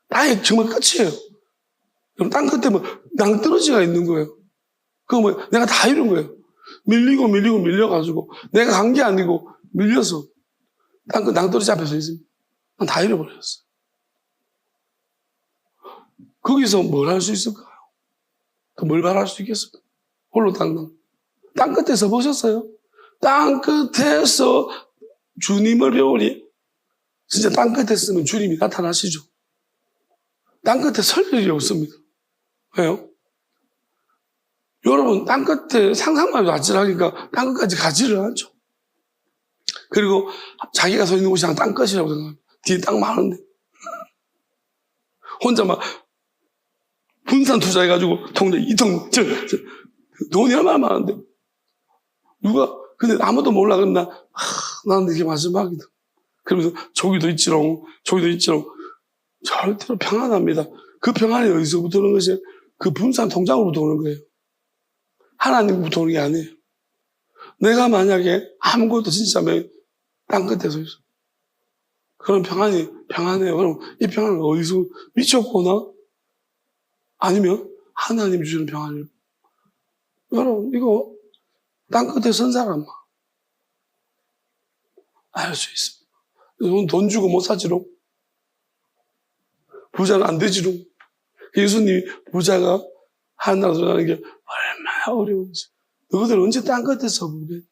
다 정말 끝이에요. 여러분, 딴 끝에 낭떠러지가 있는 거예요. 그거 내가 다 이룬 거예요. 밀려가지고, 내가 간 게 아니고, 밀려서, 낭떠러지 앞에 서 있습니다. 다 잃어버렸어요. 거기서 뭘 할 수 있을까요? 뭘 바랄 수 있겠습니까? 홀로 땅 끝에서 보셨어요? 땅 끝에서 주님을 배우니, 진짜 땅 끝에 있으면 주님이 나타나시죠. 땅 끝에 설 일이 없습니다. 왜요? 여러분, 땅 끝에 상상만 해도 아찔하니까 땅 끝까지 가지를 않죠. 그리고 자기가 서 있는 곳이 땅 끝이라고 생각합니다. 뒤에 땅 많은데. 혼자 분산 투자해가지고 통장 2통, 돈이 얼마나 많은데. 근데 아무도 몰라. 그럼 나는 이게 마지막이다. 그러면서 저기도 있지롱. 절대로 평안합니다. 그 평안이 어디서부터 오는 것이에요? 그 분산 통장으로부터 오는 거예요. 하나님부터 오는 게 아니에요. 내가 만약에 아무것도 진짜 땅 끝에 서 있어. 그런 평안해요. 그럼 이 평안은 어디서 미쳤거나 아니면 하나님 주시는 평안을. 여러분, 이거 땅 끝에 선 사람 알 수 있습니다. 돈 주고 못 사지롱. 부자는 안 되지롱. 예수님이 부자가 하나로 전하는 게 얼마나 어려운지. 너희들 언제 땅 끝에서 보게.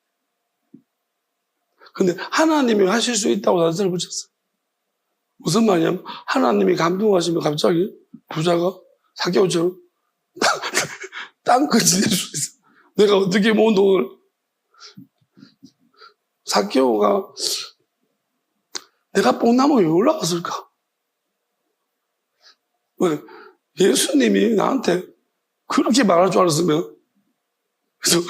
근데 하나님이 하실 수 있다고 단서를 붙였어요. 무슨 말이냐면 하나님이 감동하시면 갑자기 부자가 사개오처럼 땅 끝이 될 수 있어. 내가 어떻게 모은 돈을. 사개오가 내가 뽕나무에 왜 올라갔을까? 왜? 예수님이 나한테 그렇게 말할 줄 알았으면, 그래서,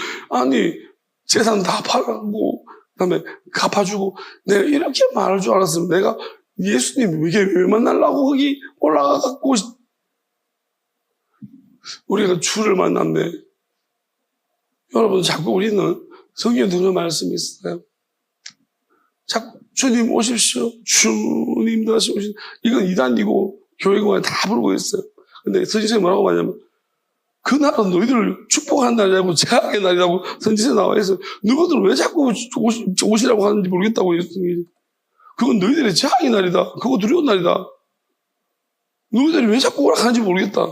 재산 다 팔고, 그다음에 갚아주고, 내가 이렇게 말할 줄 알았으면, 내가 예수님이 왜 만나려고 거기 올라가갖고, 우리가 주를 만났네. 여러분, 자꾸 우리는 성경에 들은 말씀이 있어요. 자꾸 주님 오십시오. 주님 다시 오십시오. 이건 이단이고, 교회가 다 부르고 있어요. 근데 선지서에 뭐라고 말하냐면, 그날은 너희들을 축복하는 날이라고, 제약의 날이라고 선지서에 나와 있어요. 너희들은 왜 자꾸 오시라고 하는지 모르겠다고 예수님이. 그건 너희들의 제약의 날이다. 그거 두려운 날이다. 너희들이 왜 자꾸 오락하는지 모르겠다.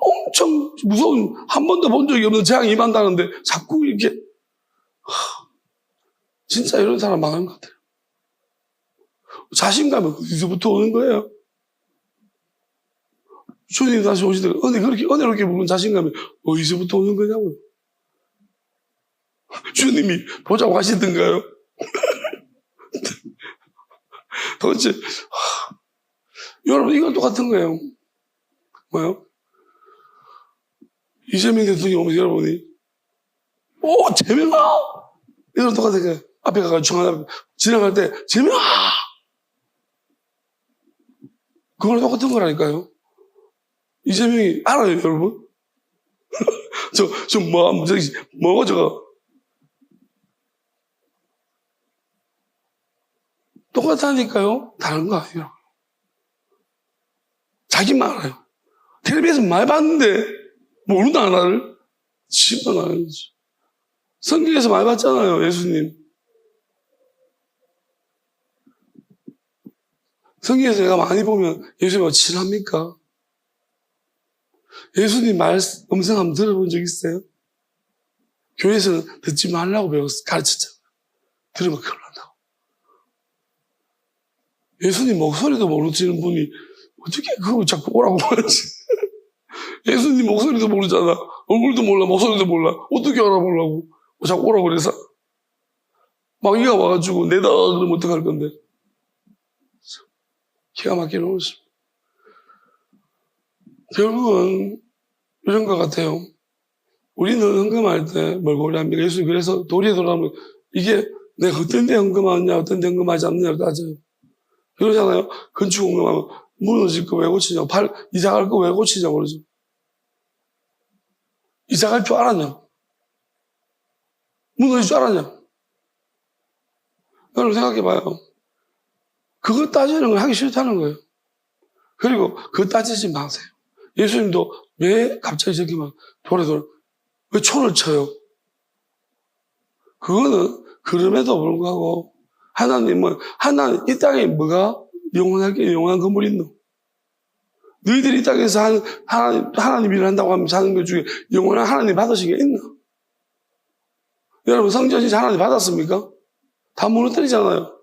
엄청 무서운, 한 번도 본 적이 없는 재앙이 임한다는데 자꾸 이렇게. 진짜 이런 사람 많은 것 같아요. 자신감이 어디서부터 오는 거예요? 주님 다시 오시다가 은혜롭게 부른 자신감이 어디서부터 오는 거냐고요? 주님이 보자고 하시던가요? 도대체 여러분, 이건 똑같은 거예요. 뭐요? 이재명 대통령 오면서 여러분이 재명아! 이건 똑같은 거예요. 앞에 가서 중앙 지나갈 때 재명아! 그거랑 똑같은 거라니까요. 이재명이 알아요, 여러분? 뭐고 저거? 똑같다니까요. 다른 거 아니에요. 자기만 알아요. 텔레비에서 많이 봤는데 모른다 나를. 지만 아는 거지. 성경에서 많이 봤잖아요. 예수님. 성경에서 내가 많이 보면 예수님하고 친합니까? 예수님 음성 한번 들어본 적 있어요? 교회에서는 듣지 말라고 가르쳤잖아요. 들으면 큰일 난다고. 예수님 목소리도 모르시는 분이 어떻게 그거 자꾸 오라고 하지? 예수님 목소리도 모르잖아. 얼굴도 몰라, 목소리도 몰라. 어떻게 알아보려고? 자꾸 오라고 그래서. 마귀가 와가지고 내다 그러면 어떡할 건데? 기가 막히는 것입니다. 결국은 이런 것 같아요. 우리는 헌금할 때 뭘고 합니까? 예수님 그래서 도리에 돌아오면 이게 내가 어떤 데 헌금하느냐 어떤 데 헌금하지 않느냐를 따져요. 그러잖아요. 건축 헌금하면 무너질 거 왜 고치냐고, 이사 갈 거 왜 고치냐고 그러죠. 이사 갈 줄 알았냐? 무너질 줄 알았냐? 여러분 생각해봐요. 그거 따지는 걸 하기 싫다는 거예요. 그리고 그거 따지지 마세요. 예수님도 왜 갑자기 저기만 돌아 왜 촌을 쳐요? 그거는 그럼에도 불구하고 하나님은 이 땅에 뭐가 영원한 건물이 있노? 너희들이 이 땅에서 하나님 일을 한다고 하면 사는 것 중에 영원한 하나님 받으신 게 있나? 여러분 성전 진짜 하나님 받았습니까? 다 무너뜨리잖아요.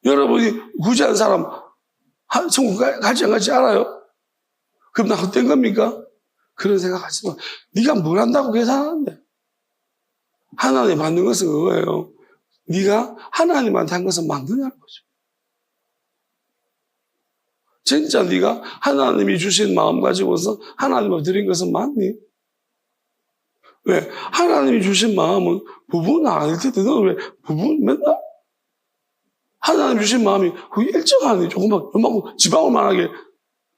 여러분이 구제한 사람 천국 갈지 안 갈지 알아요? 그럼 나 헛된 겁니까? 그런 생각하지 마. 네가 뭘 한다고 계산하는데. 하나님 받는 것은 그거예요. 네가 하나님한테 한 것은 맞느냐는 거죠. 진짜 네가 하나님이 주신 마음 가지고서 하나님을 드린 것은 맞니? 왜? 하나님이 주신 마음은 부부는 아닐 텐데 너는 왜 부부는 맨날 하나님 주신 마음이 그 일정하니 조금만 요만큼 지방울 만하게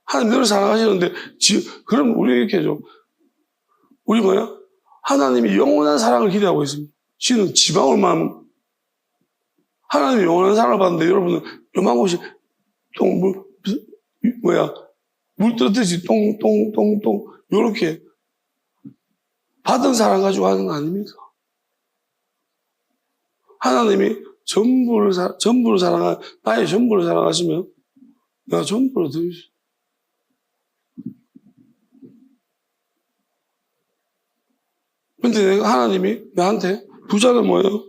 하나님 너를 사랑하시는데 그럼 우리 이렇게 해줘. 우리 뭐야? 하나님이 영원한 사랑을 기대하고 있습니다. 지는 지방울만 하나님이 영원한 사랑을 받는데 여러분은 요만큼씩 물 뜨듯이 똥똥똥똥 요렇게 받은 사랑 가지고 하는 거 아닙니까? 하나님이 전부를 나의 전부를 사랑하시면 내가 전부를 드리시. 근데 하나님이 나한테 부자는 뭐예요?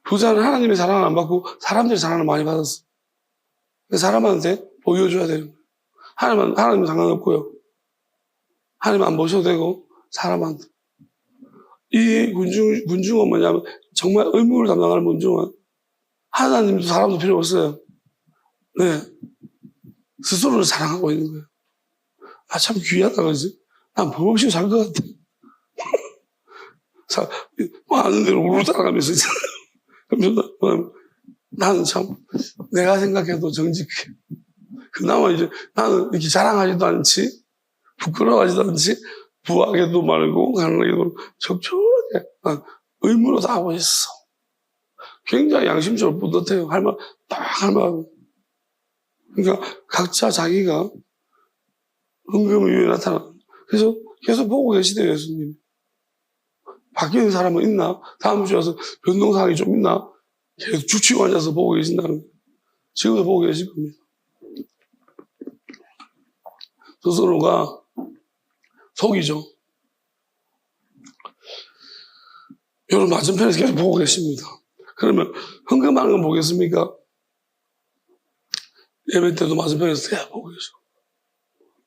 부자는 하나님의 사랑을 안 받고 사람들의 사랑을 많이 받았어. 사람한테 보여줘야 돼요. 하나님은 상관없고요. 하나님 안 보셔도 되고 사람한테. 이 군중은 뭐냐면 정말 의무를 담당하는 군중은 하나님도 사람도 필요 없어요. 네, 스스로를 사랑하고 있는 거예요. 참 귀하다 그러지. 난 법 없이 살 것 같아. 아는 대로 우르르 따라가면서 나는 참 내가 생각해도 정직해. 그나마 이제 나는 이렇게 자랑하지도 않지, 부끄러워하지도 않지, 부하게도 말고 가난하게도 말고 적절하게 의무로 다 하고 있어. 굉장히 양심적으로 뿌듯해요. 할 말하고. 그러니까 각자 자기가 헌금을 위해 나타나. 그래서 계속 보고 계시대요, 예수님. 바뀌는 사람은 있나? 다음 주에 와서 변동사항이 좀 있나? 계속 죽치고 앉아서 보고 계신다는 거예요. 지금도 보고 계실 겁니다. 스스로가 속이죠. 여러분 맞은편에서 계속 보고 계십니다. 그러면 헌금하는 건 보겠습니까? 예배 때도 맞은편에서 계속 보고 계시고,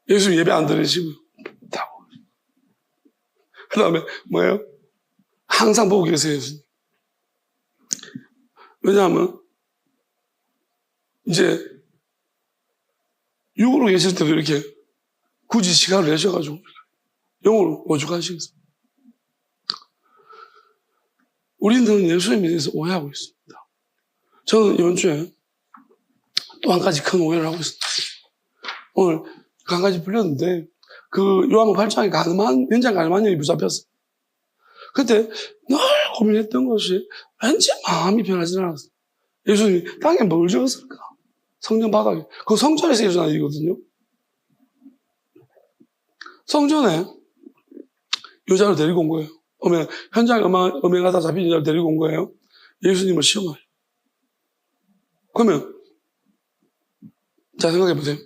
예수 예배 안 드리시고요. 다 보고 계시고. 그 다음에 뭐예요? 항상 보고 계세요, 예수님. 왜냐하면 이제 육으로 계실 때도 이렇게 굳이 시간을 내셔가지고 영으로 오죽하시겠습니까? 우리는 예수님에 대해서 오해하고 있습니다. 저는 이번 주에 또 한 가지 큰 오해를 하고 있습니다. 오늘 그 한 가지 풀렸는데 그 요한복음 8장에 연장 가늠한 여인이 붙잡혔어요. 그때 늘 고민했던 것이 왠지 마음이 변하지 않았어요. 예수님이 땅에 뭘 적었을까? 성전 바닥에. 그 성전에서 예수님 아니거든요. 성전에 여자를 데리고 온 거예요. 현장에 음행하다 잡힌 여자를 데리고 온 거예요. 예수님을 시험하요. 그러면 자, 생각해 보세요.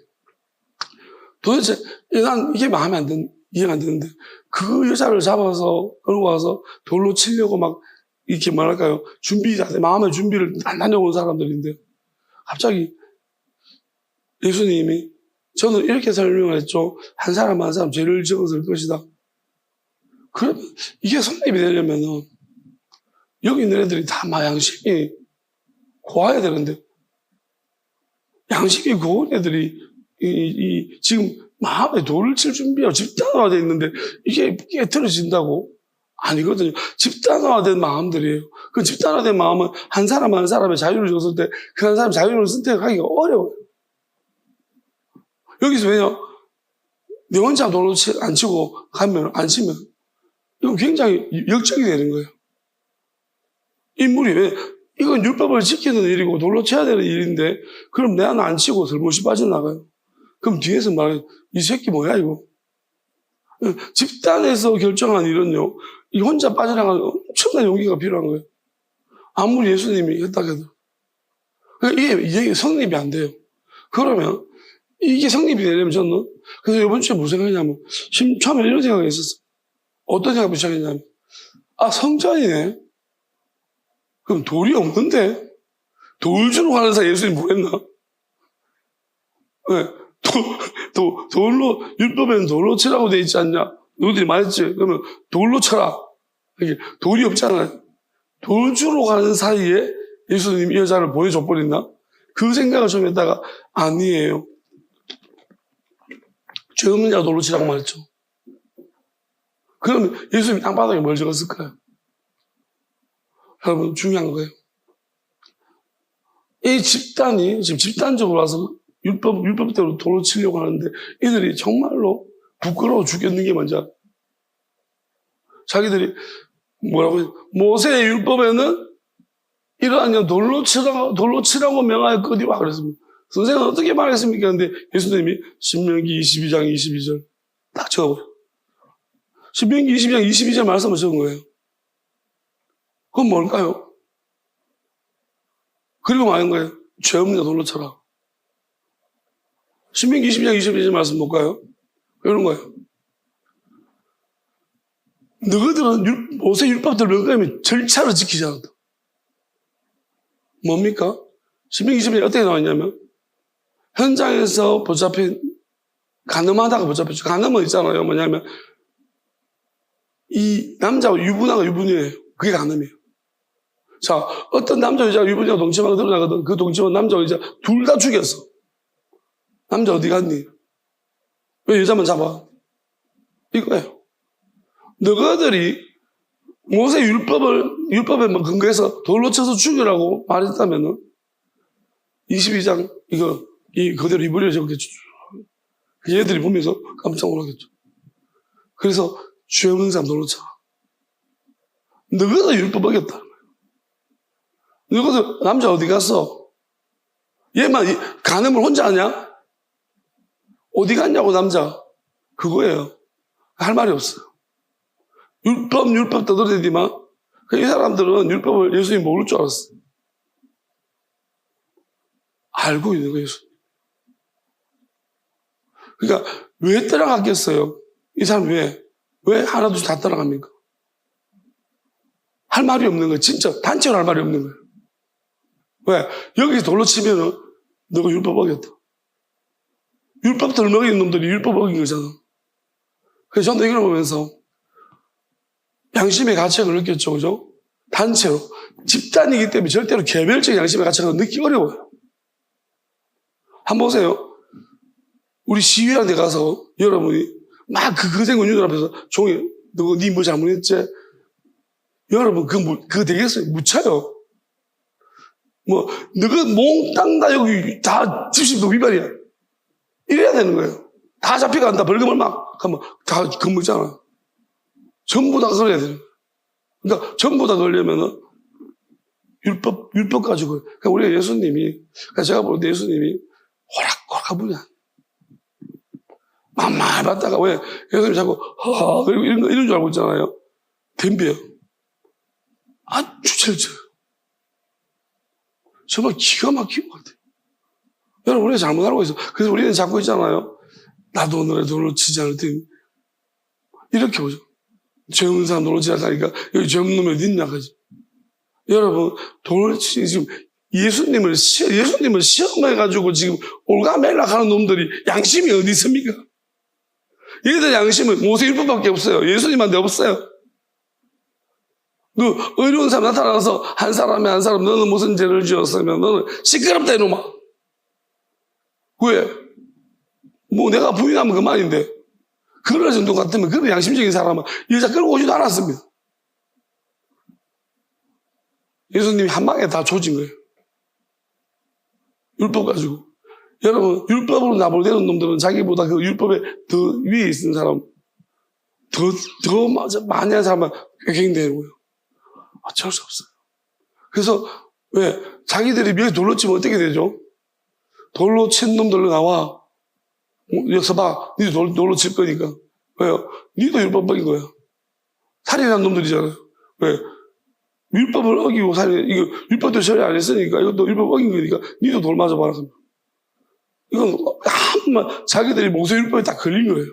도대체 난 이게 마음에 이해가 안 되는데 그 여자를 잡아서 끌고 와서 돌로 치려고 막 이렇게 뭐랄까요, 마음의 준비를 단단히 온 사람들인데 갑자기 예수님이 저는 이렇게 설명을 했죠. 한 사람 한 사람 죄를 지었을 것이다. 그러면 이게 성립이 되려면은 여기 있는 애들이 다 양심이 고와야 되는데 양심이 고운 애들이 지금 마음에 돌을 칠 준비하고 집단화되어 있는데 이게 깨트려진다고? 아니거든요. 집단화된 마음들이에요. 그 집단화된 마음은 한 사람 한 사람의 자유를 줬을 때 그 한 사람 자유를 선택하기가 어려워요. 여기서 왜냐? 내 혼자 돌로 안 치고 가면, 안 치면 이건 굉장히 역적이 되는 거예요. 인물이 왜? 이건 율법을 지키는 일이고 돌로 쳐야 되는 일인데 그럼 내 하나 안 치고 슬못이 빠져나가요. 그럼 뒤에서 말해, 이 새끼 뭐야 이거? 집단에서 결정한 일은요, 이 혼자 빠져나가는 엄청난 용기가 필요한 거예요. 아무리 예수님이 했다 해도. 이게 성립이 안 돼요. 그러면 이게 성립이 되려면 저는 그래서 이번 주에 무슨 생각이냐면 처음에 이런 생각이 있었어요. 어떤 생각부터 시작했냐면 성전이네. 그럼 돌이 없는데 돌 주러 가는 사이 예수님 뭐 했나? 왜? 돌로, 율법에는 돌로 치라고 돼 있지 않냐? 너희들이 말했지? 그러면 돌로 쳐라. 이게 돌이 없잖아요. 돌 주러 가는 사이에 예수님 이 여자를 보내줘 버린다? 그 생각을 좀 했다가 아니에요. 죄 없는 자가 돌로 치라고 말했죠. 그러면 예수님이 땅바닥에 뭘 적었을까요? 여러분, 중요한 거예요. 이 집단이 지금 집단적으로 와서 율법대로 돌로 치려고 하는데 이들이 정말로 부끄러워 죽겠는 게 뭔지 알아요? 자기들이 뭐라고 해요? 모세의 율법에는 이러한 돌로 치라고 명하였거니와 그랬습니다. 선생은 어떻게 말했습니까? 근데 예수님이 신명기 22장 22절 딱 적어버려요. 신명기 22장 22절 말씀을 적은 거예요. 그건 뭘까요? 그리고 말한 거예요. 죄 없는 자 돌로 쳐라. 신명기 22장 22절 말씀 볼까요? 이런 거예요. 너희들은 모세 율법대로 명하면 절차를 지키지 않았다. 뭡니까? 신명기 22장 어떻게 나왔냐면 현장에서 붙잡힌 간음하다가 붙잡혔죠. 간음은 있잖아요. 뭐냐면 이 남자와 유부녀가 유부녀예요. 그게 간음이에요. 자, 어떤 남자 여자가 유부녀가 동침하고 드러나거든. 그 동침은 남자 여자 둘 다 죽였어. 남자 어디 갔니? 왜 여자만 잡아? 이거예요. 너희들이 모세 율법에 근거해서 돌로 쳐서 죽이라고 말했다면은 22장 그대로 입으려 적겠죠. 얘들이 보면서 깜짝 놀라겠죠. 그래서 죄 없는 사람 돌로 쳐. 너희들 율법 어겼다. 너희들 남자 어디 갔어? 얘만 간음을 혼자 하냐? 어디 갔냐고 남자. 그거예요. 할 말이 없어요. 율법 떠들어대지만 이 사람들은 율법을 예수님이 모를 줄 알았어. 알고 있는 거예요. 예수님. 그러니까 왜 따라갔겠어요? 이 사람 왜 하나둘씩 다 따라갑니까? 할 말이 없는 거예요. 진짜 단체로 할 말이 없는 거예요. 왜? 여기서 돌로 치면은 너가 율법 어겼다. 율법 덜먹이는 놈들이 율법 어긴 거잖아. 그래서 저는 이걸 보면서 양심의 가책을 느꼈죠. 그죠? 단체로. 집단이기 때문에 절대로 개별적인 양심의 가책을 느끼기 어려워요. 한번 보세요. 우리 시위하는 데 가서 여러분이 막 그 거센 군인들 앞에서 종이 니 뭐 잘못했지? 여러분 그거 되겠어요? 묻혀요. 너가 몽땅 다 여기 다 집시도 위반이야. 이래야 되는 거예요. 다 잡혀간다. 벌금을 막 하면 다 근무잖아. 전부 다 걸려야 돼요. 그러니까 전부 다 걸려면은 율법 가지고. 그러니까 우리 예수님이, 그러니까 제가 볼 때 예수님이 호락호락한 분이 아니에요. 만만히 봤다가 왜 예수님 자꾸 그리고 이런 줄 알고 있잖아요. 덤벼요. 아주 철저해요. 정말 기가 막힌 것 같아요. 여러분, 우리가 잘못 알고 있어. 그래서 우리는 자꾸 있잖아요. 나도 오늘의 돈을 치지 않을 테니. 이렇게 보죠. 죄 없는 사람 돈을 치지 않으니까 여기 죄 없는 놈이 어디 있냐, 그지? 여러분, 돈을 치지, 지금 예수님을 시험해가지고 지금 올가매락하는 놈들이 양심이 어디 있습니까? 얘들 양심은 모세율법밖에 없어요. 예수님한테 없어요. 그 의로운 사람 나타나서 한 사람 너는 무슨 죄를 지었으면 너는 시끄럽다 이놈아. 왜? 뭐 내가 부인하면 그만인데 그럴 정도 같으면 그런 양심적인 사람은 여자 끌고 오지도 않았습니다. 예수님이 한 방에 다 조진 거예요. 율법 가지고. 여러분, 율법으로 나몰되는 놈들은 자기보다 그 율법에 더 위에 있는 사람, 더 많이 한 사람만 꾀갱되는 거예요. 어쩔 수 없어요. 그래서, 왜? 자기들이 몇 돌로 치면 어떻게 되죠? 돌로 친 놈들로 나와. 여기서 봐. 니도 돌로 칠 거니까. 왜요? 니도 율법적인 거야. 살인한 놈들이잖아요. 왜? 율법을 어기고 이거 율법도 처리 안 했으니까 이것도 율법 어긴 거니까 니도 돌 맞아봐라. 이건 한번 자기들이 모세율법에 딱 걸린 거예요.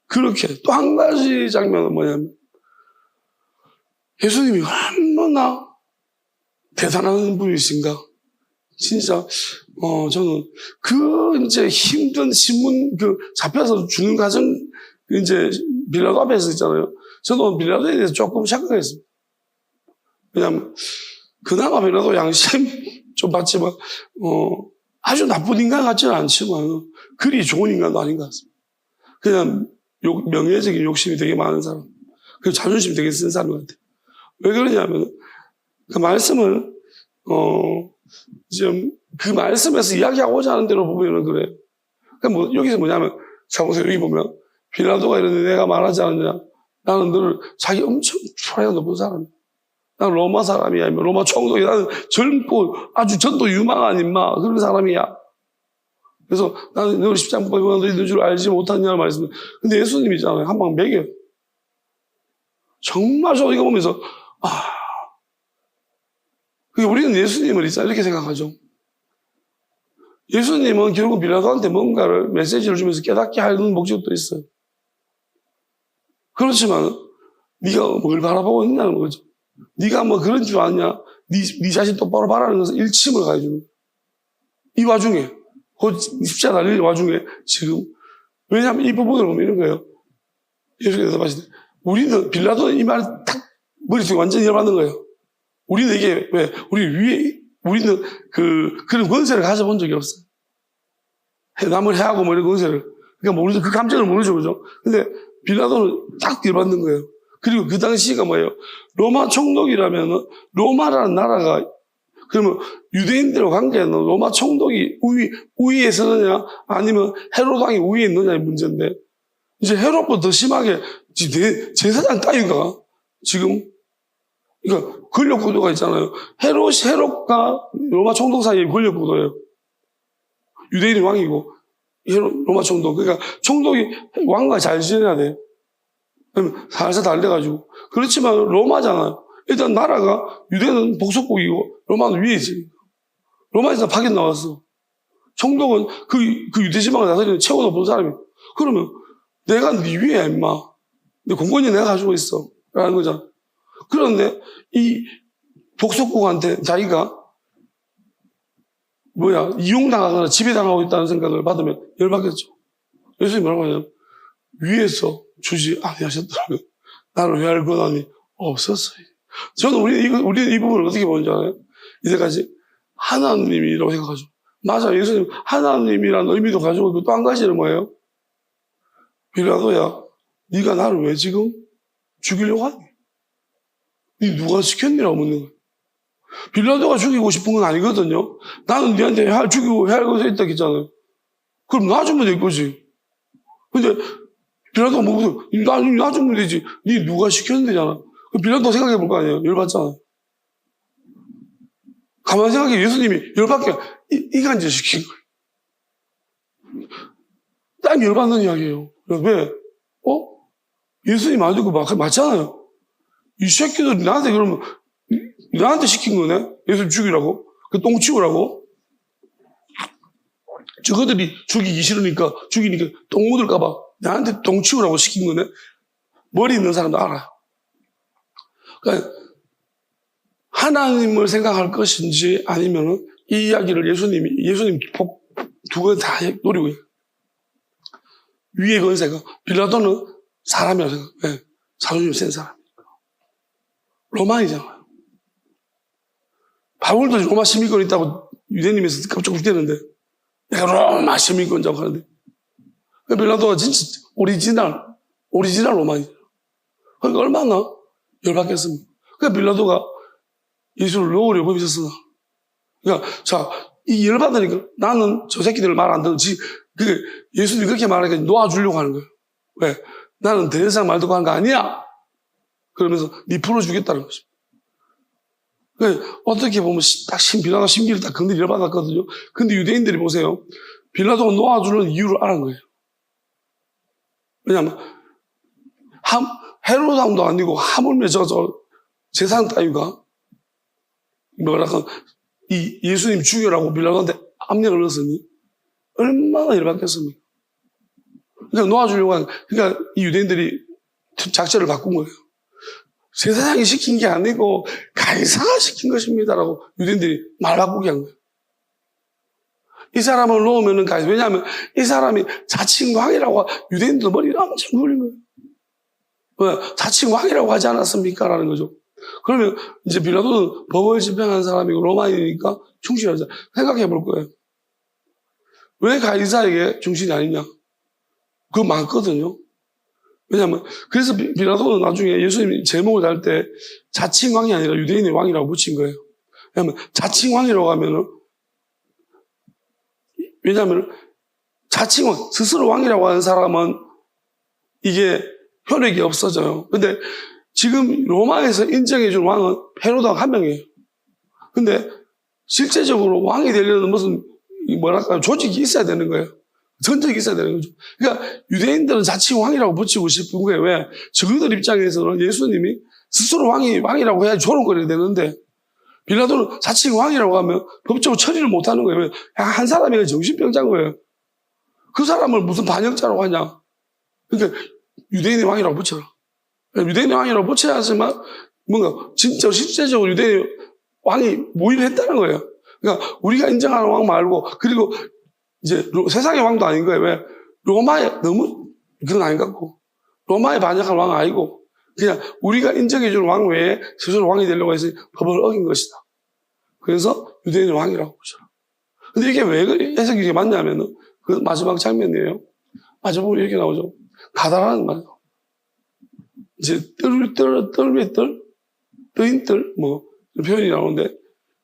그렇게 또 한 가지 장면은 뭐냐면 예수님이 얼마나 대단한 분이신가. 진짜 저는 그 이제 힘든 신문 잡혀서 죽는 과정 이제 빌라도 앞에서 있잖아요. 저도 빌라도에 대해서 조금 착각했습니다. 왜냐하면 그나마 빌라도 양심 좀 받지만 아주 나쁜 인간 같지는 않지만 그리 좋은 인간도 아닌 것 같습니다. 그냥 명예적인 욕심이 되게 많은 사람, 그리고 자존심이 되게 센 사람 같아요. 왜 그러냐면 그 말씀을 지금 그 말씀에서 이야기하고자 하는 대로 보면은 그래요. 그러니까 여기서 뭐냐면 자 보세요. 여기 보면 빌라도가 이러는데 내가 말하지 않느냐. 나는 너를 자기 엄청 초라하게 높은 사람이야. 나는 로마 사람이야. 로마 총독이 나는 젊고 아주 전도 유망한 인마 그런 사람이야. 그래서 나는 너를 십자가 보고 너희들 줄 알지 못하냐는 말씀. 근데 예수님이잖아요. 한 방 매겨요. 정말 저 이거 보면서 우리는 예수님을 이렇게 생각하죠. 예수님은 결국 빌라도한테 뭔가를 메시지를 주면서 깨닫게 하는 목적도 있어요. 그렇지만 네가 뭘 바라보고 있냐는 거죠. 네가 뭐 그런 줄 아냐? 네 자신 똑바로 바라는 것은 일침을 가해주는 거예요. 이 와중에 곧 십자가 달릴 와중에 지금 왜냐하면 이 부분을 보면 이런 거예요. 예수님께서 봤을 때 우리는 빌라도는 이 말을 딱 머릿속에 완전히 열받는 거예요. 우리는 이게 왜 우리는 그런 권세를 가져본 적이 없어요. 남을 해하고 뭐 이런 권세를. 그러니까 모르죠. 그 감정을 모르죠. 그죠? 근데 빌라도는 딱 열받는 거예요. 그리고 그 당시가 뭐예요? 로마 총독이라면 로마라는 나라가 그러면 유대인들과 관계는 로마 총독이 우위에 서느냐 아니면 헤롯 왕이 우위에 있느냐의 문제인데 이제 헤롯보다 더 심하게 제사장 따위가 지금 그러니까 권력 구도가 있잖아요. 헤롯과 로마 총독 사이의 권력 구도예요. 유대인이 왕이고 로마 총독. 그러니까 총독이 왕과 잘 지내야 돼요. 그러면 살살 달래가지고. 그렇지만 로마잖아요. 일단 나라가 유대는 복속국이고 로마는 위에 있으니까. 로마에서 파견 나왔어. 총독은 그 유대 지방을 다스리는 최고 높은 사람이에요. 그러면 내가 네 위에야 임마. 내 공권이 내가 가지고 있어. 라는 거잖아. 그런데 이 복속국한테 자기가 이용당하거나 지배당하고 있다는 생각을 받으면 열받겠죠. 예수님이 뭐라고 하냐면 위에서 주지 아니하셨더라고요. 나를 회할 권한이 없었어요. 저는 우리는 이 부분을 어떻게 보는지 알아요? 이제까지 하나님이라고 생각하죠. 맞아, 예수님 하나님이라는 의미도 가지고 있고 또 한 가지는 뭐예요? 빌라도야, 네가 나를 왜 지금 죽이려고 하니? 네 누가 시켰니라고 묻는 거예요. 빌라도가 죽이고 싶은 건 아니거든요. 나는 네한테 죽이고 해야 할 것이 있다 했잖아요. 그럼 놔주면 될 거지. 근데 빌라도가 뭐고 놔주면 되지. 네 누가 시켰는데잖아. 빌라도가 생각해 볼 거 아니에요. 열받잖아. 가만히 생각해. 예수님이 열받게 이간질 시킨 거예요. 딱 열받는 이야기예요. 왜? 예수님 말 듣고 맞잖아요. 이 새끼들이 나한테 그러면, 나한테 시킨 거네? 예수님 죽이라고? 그 똥 치우라고? 저거들이 죽이기 싫으니까, 죽이니까 똥 묻을까봐 나한테 똥 치우라고 시킨 거네? 머리 있는 사람도 알아요. 그러니까, 하나님을 생각할 것인지 아니면은 이 이야기를 예수님 두 번 다 노리고 있어요. 위의 권세가, 빌라도는 사람이라고 생각, 네. 자존심 센 사람이니까. 로마이잖아요. 바울도 로마 시민권 있다고 유대님에서 깜짝 놀대는데, 내가 로마 시민권자고 하는데, 빌라도가 진짜 오리지널 로마이잖아요. 그러니까 얼마나 열받겠습니까? 그러니까 빌라도가 예수를 놓으려고 있었으나. 그러니까, 자, 이 열받으니까 나는 저 새끼들 말 안 듣지. 예수님이 그렇게 말하니까 놓아주려고 하는 거예요. 왜? 나는 더 이상 말 듣고 하는 거 아니야. 그러면서 네 풀어주겠다는 것입니다. 그러니까 어떻게 보면 딱 빌라도 심기를 딱 건드리 열받았거든요. 근데 유대인들이 보세요. 빌라도가 놓아주는 이유를 알은 거예요. 왜냐하면 헤롯 왕도 아니고 하물며 저 재산 따위가 뭐랄까 이 예수님 죽여라고 빌라도한테 압력을 넣었으니 얼마나 열받겠습니까? 그러니까 놓아주려고 하는, 그러니까 이 유대인들이 작전을 바꾼 거예요. 세상이 시킨 게 아니고 가이사가 시킨 것입니다라고 유대인들이 말 바꾸게 한 거예요. 이 사람을 놓으면은 가이사. 왜냐하면 이 사람이 자칭 왕이라고 유대인들 머리를 엄청 굴린 거예요. 왜? 자칭 왕이라고 하지 않았습니까? 라는 거죠. 그러면 이제 빌라도는 법을 집행하는 사람이고 로마인이니까 충실하자. 생각해 볼 거예요. 왜 가이사에게 충실이 아니냐? 그거 많거든요. 왜냐하면 그래서 빌라도는 나중에 예수님이 제목을 달 때 자칭 왕이 아니라 유대인의 왕이라고 붙인 거예요. 왜냐하면 자칭 왕이라고 하면은 왜냐하면 자칭 왕 스스로 왕이라고 하는 사람은 이게 효력이 없어져요. 근데 지금 로마에서 인정해준 왕은 헤로드 한 명이에요. 근데 실제적으로 왕이 되려는 무슨 뭐랄까 조직이 있어야 되는 거예요. 전적이 있어야 되는 거죠. 그러니까 유대인들은 자칭 왕이라고 붙이고 싶은 거예요. 왜? 저희들 입장에서는 예수님이 스스로 왕이라고 해야지 조롱거려야 되는데 빌라도는 자칭 왕이라고 하면 법적으로 처리를 못하는 거예요. 왜? 한 사람이 정신병자인 거예요. 그 사람을 무슨 반역자라고 하냐. 그러니까 유대인의 왕이라고 붙여라. 유대인의 왕이라고 붙여야 하지만 뭔가 진짜 실제적으로 유대인의 왕이 모임했다는 거예요. 그러니까 우리가 인정하는 왕 말고 그리고 이제 세상의 왕도 아닌 거예요. 왜? 로마에 너무 그건 아닌 것 같고 로마에 반역한 왕은 아니고 그냥 우리가 인정해주는 왕 외에 스스로 왕이 되려고 해서 법을 어긴 것이다. 그래서 유대인의 왕이라고 붙여라. 근데 이게 왜 해석이 이게 맞냐면은 그 마지막 장면이에요. 마지막으로 이렇게 나오죠. 가다라는 말이에요. 이제 떠인 뜰, 뭐, 이런 표현이 나오는데,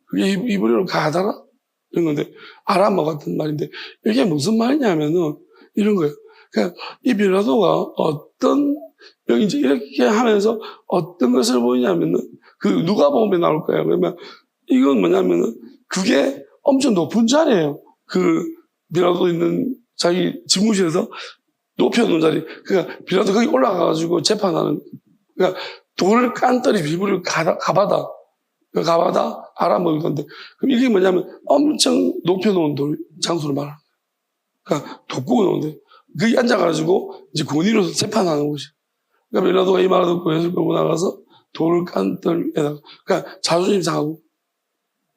그게 이브리어로 가다라? 이런 건데, 아람어 같은 말인데, 이게 무슨 말이냐면은, 이런 거예요. 그러니까, 이 빌라도가 여기 이제 이렇게 하면서 어떤 것을 보이냐면은, 그 누가복음에 나올 거예요. 그러면, 이건 뭐냐면은, 그게 엄청 높은 자리예요. 그, 빌라도 있는 자기 집무실에서 높여놓은 자리. 그러니까 빌라도 거기 올라가가지고 재판하는. 그러니까 돌을 깐더리 비브리오 가바다. 아람어 건데. 그럼 이게 뭐냐면 엄청 높여놓은 장소를 말하는 거예요. 그러니까 돋구고 놓은데. 거기 앉아가지고 이제 권위로서 재판하는 곳이. 그러니까 빌라도가 이 말을 듣고 예수를 끌고 나가서 돌을 깐더리에다가. 그러니까 자존심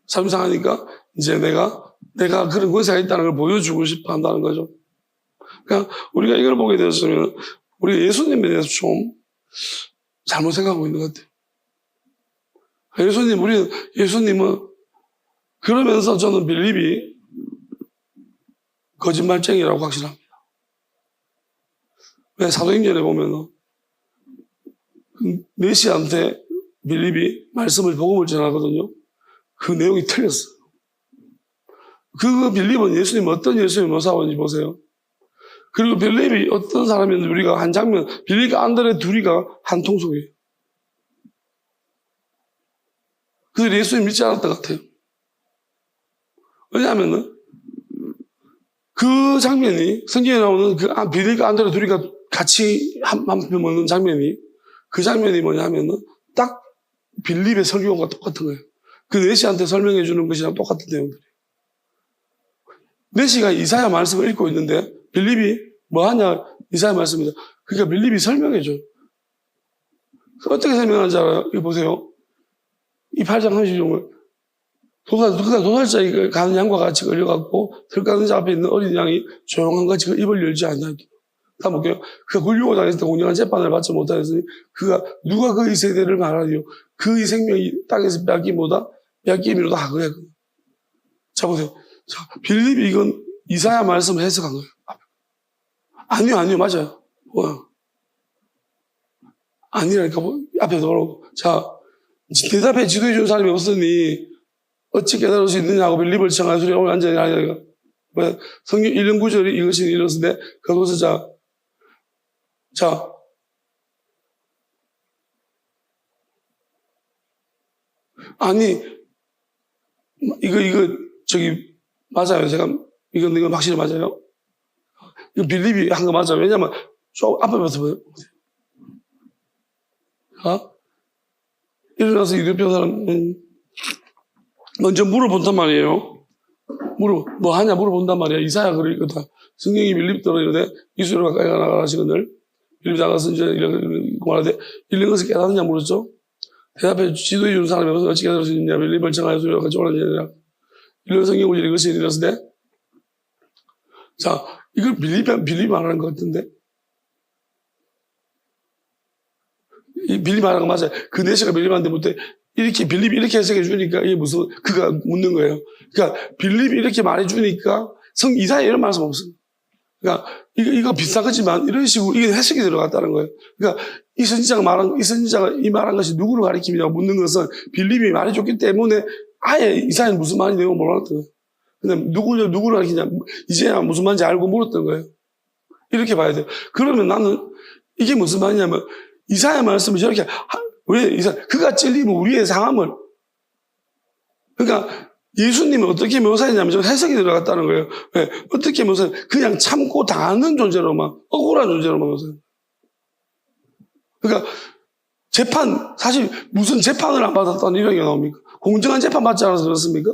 상하니까 이제 내가 그런 권세가 있다는 걸 보여주고 싶어 한다는 거죠. 그러니까 우리가 이걸 보게 되었으면 우리가 예수님에 대해서 좀 잘못 생각하고 있는 것 같아요. 우리는 예수님은 그러면서 저는 빌립이 거짓말쟁이라고 확신합니다. 왜? 사도행전에 보면은 메시아한테 빌립이 복음을 전하거든요. 그 내용이 틀렸어요. 그 빌립은 어떤 예수님을 모사하는지 보세요. 그리고 빌립이 어떤 사람이었는지 우리가 한 장면, 빌립과 안드레 둘이가 한 통속이에요. 그들이 예수님 믿지 않았던 것 같아요. 왜냐하면은 그 장면이 성경에 나오는 그 빌립과 안드레 둘이 같이 한 편 먹는 장면이 그 장면이 뭐냐면은 딱 빌립의 설교와 똑같은 거예요. 그 네시한테 설명해 주는 것이랑 똑같은 내용들이에요. 네시가 이사야 말씀을 읽고 있는데 빌립이 뭐 하냐? 이사야 말씀이죠. 그러니까 빌립이 설명해 줘요. 어떻게 설명하는지 알아요? 이거 보세요. 이 8장 30절을 도살자가 가는 양과 같이 걸려갖고 들가는 자 앞에 있는 어린 양이 조용한 같이 그 입을 열지 않냐. 다음 볼게요. 그가 굴욕을 당했을 때 공정한 재판을 받지 못하였으니 그가 누가 그의 세대를 말하리요. 그의 생명이 땅에서 뺏김이로다 하거야. 자 보세요. 자, 빌립이 이건 이사야 말씀을 해석한 거예요. 아니요, 맞아요. 아니라니까, 앞에 돌아오고. 자, 대답해 지도해 준 사람이 없으니 어찌 깨달을 수 있느냐고 빌립을 청한 소리 오늘 앉아있는 아니라. 성경 1년 9절이 이것이 이렇는데, 그것을 자, 아니, 맞아요. 이건 확실히 맞아요. 이거 빌립이 한 거 맞아요. 왜냐면, 앞에부터 보세요. 일어나서 이두표 사람은 먼저 물어본단 말이에요. 뭐 하냐 물어본단 말이야. 이사야 그러니까 성경이 빌립더러 이러되 이수로 가까이 나가라 하시거늘 빌립 나가서 이제 말하되 읽는 것을 깨닫느냐 물었죠. 대답해 지도해 준 사람이 없어서 어찌 깨달을 수 있느냐. 빌립을 청하여 수리와 같이 오라느냐. 읽는 성경 구절이 이것이 이랬을 때 자, 이걸 빌립이 말하는 것 같은데 빌립 말하는 거 맞아요. 그 네시가 빌립한테 묻되 빌립이 이렇게 해석해 주니까 이게 무슨 그가 묻는 거예요. 그러니까 빌립이 이렇게 말해 주니까 이사야 이런 말씀 없어요. 그러니까 이거 비슷한 거지만 이런 식으로 이게 해석이 들어갔다는 거예요. 그러니까 이 선지자가 이 말한 것이 누구를 가리키냐고 묻는 것은 빌립이 말해 줬기 때문에 아예 이사야는 무슨 말인지 내가 몰랐던 거예요. 근데 누구를 가리키냐 이제야 무슨 말인지 알고 물었던 거예요. 이렇게 봐야 돼요. 그러면 나는 이게 무슨 말이냐면 이사야 말씀을 저렇게 그가 찔리면 우리의 상함을 그러니까 예수님은 어떻게 묘사했냐면 저 해석이 들어갔다는 거예요. 네. 어떻게 묘사했냐면 그냥 참고 당하는 존재로만 억울한 존재로만 묘사해요. 그러니까 사실 무슨 재판을 안 받았다는 이런 게 나옵니까? 공정한 재판 받지 않아서 그렇습니까?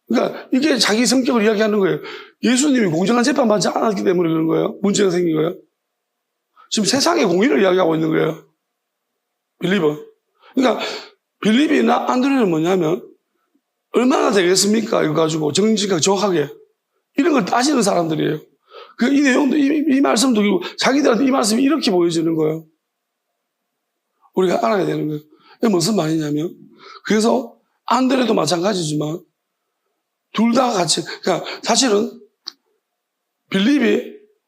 그러니까 이게 자기 성격을 이야기하는 거예요. 예수님이 공정한 재판 받지 않았기 때문에 그런 거예요. 문제가 생긴 거예요. 지금 세상의 공의를 이야기하고 있는 거예요. 빌립은. 그러니까 빌립이나 안드레는 뭐냐면 얼마나 되겠습니까? 이거 가지고 정직하게 정확하게 이런 걸 따지는 사람들이에요. 이 내용도 이 말씀도 자기들한테 이 말씀이 이렇게 보여지는 거예요. 우리가 알아야 되는 거예요. 이게 무슨 말이냐면 그래서 안드레도 마찬가지지만 둘 다 같이 그러니까 사실은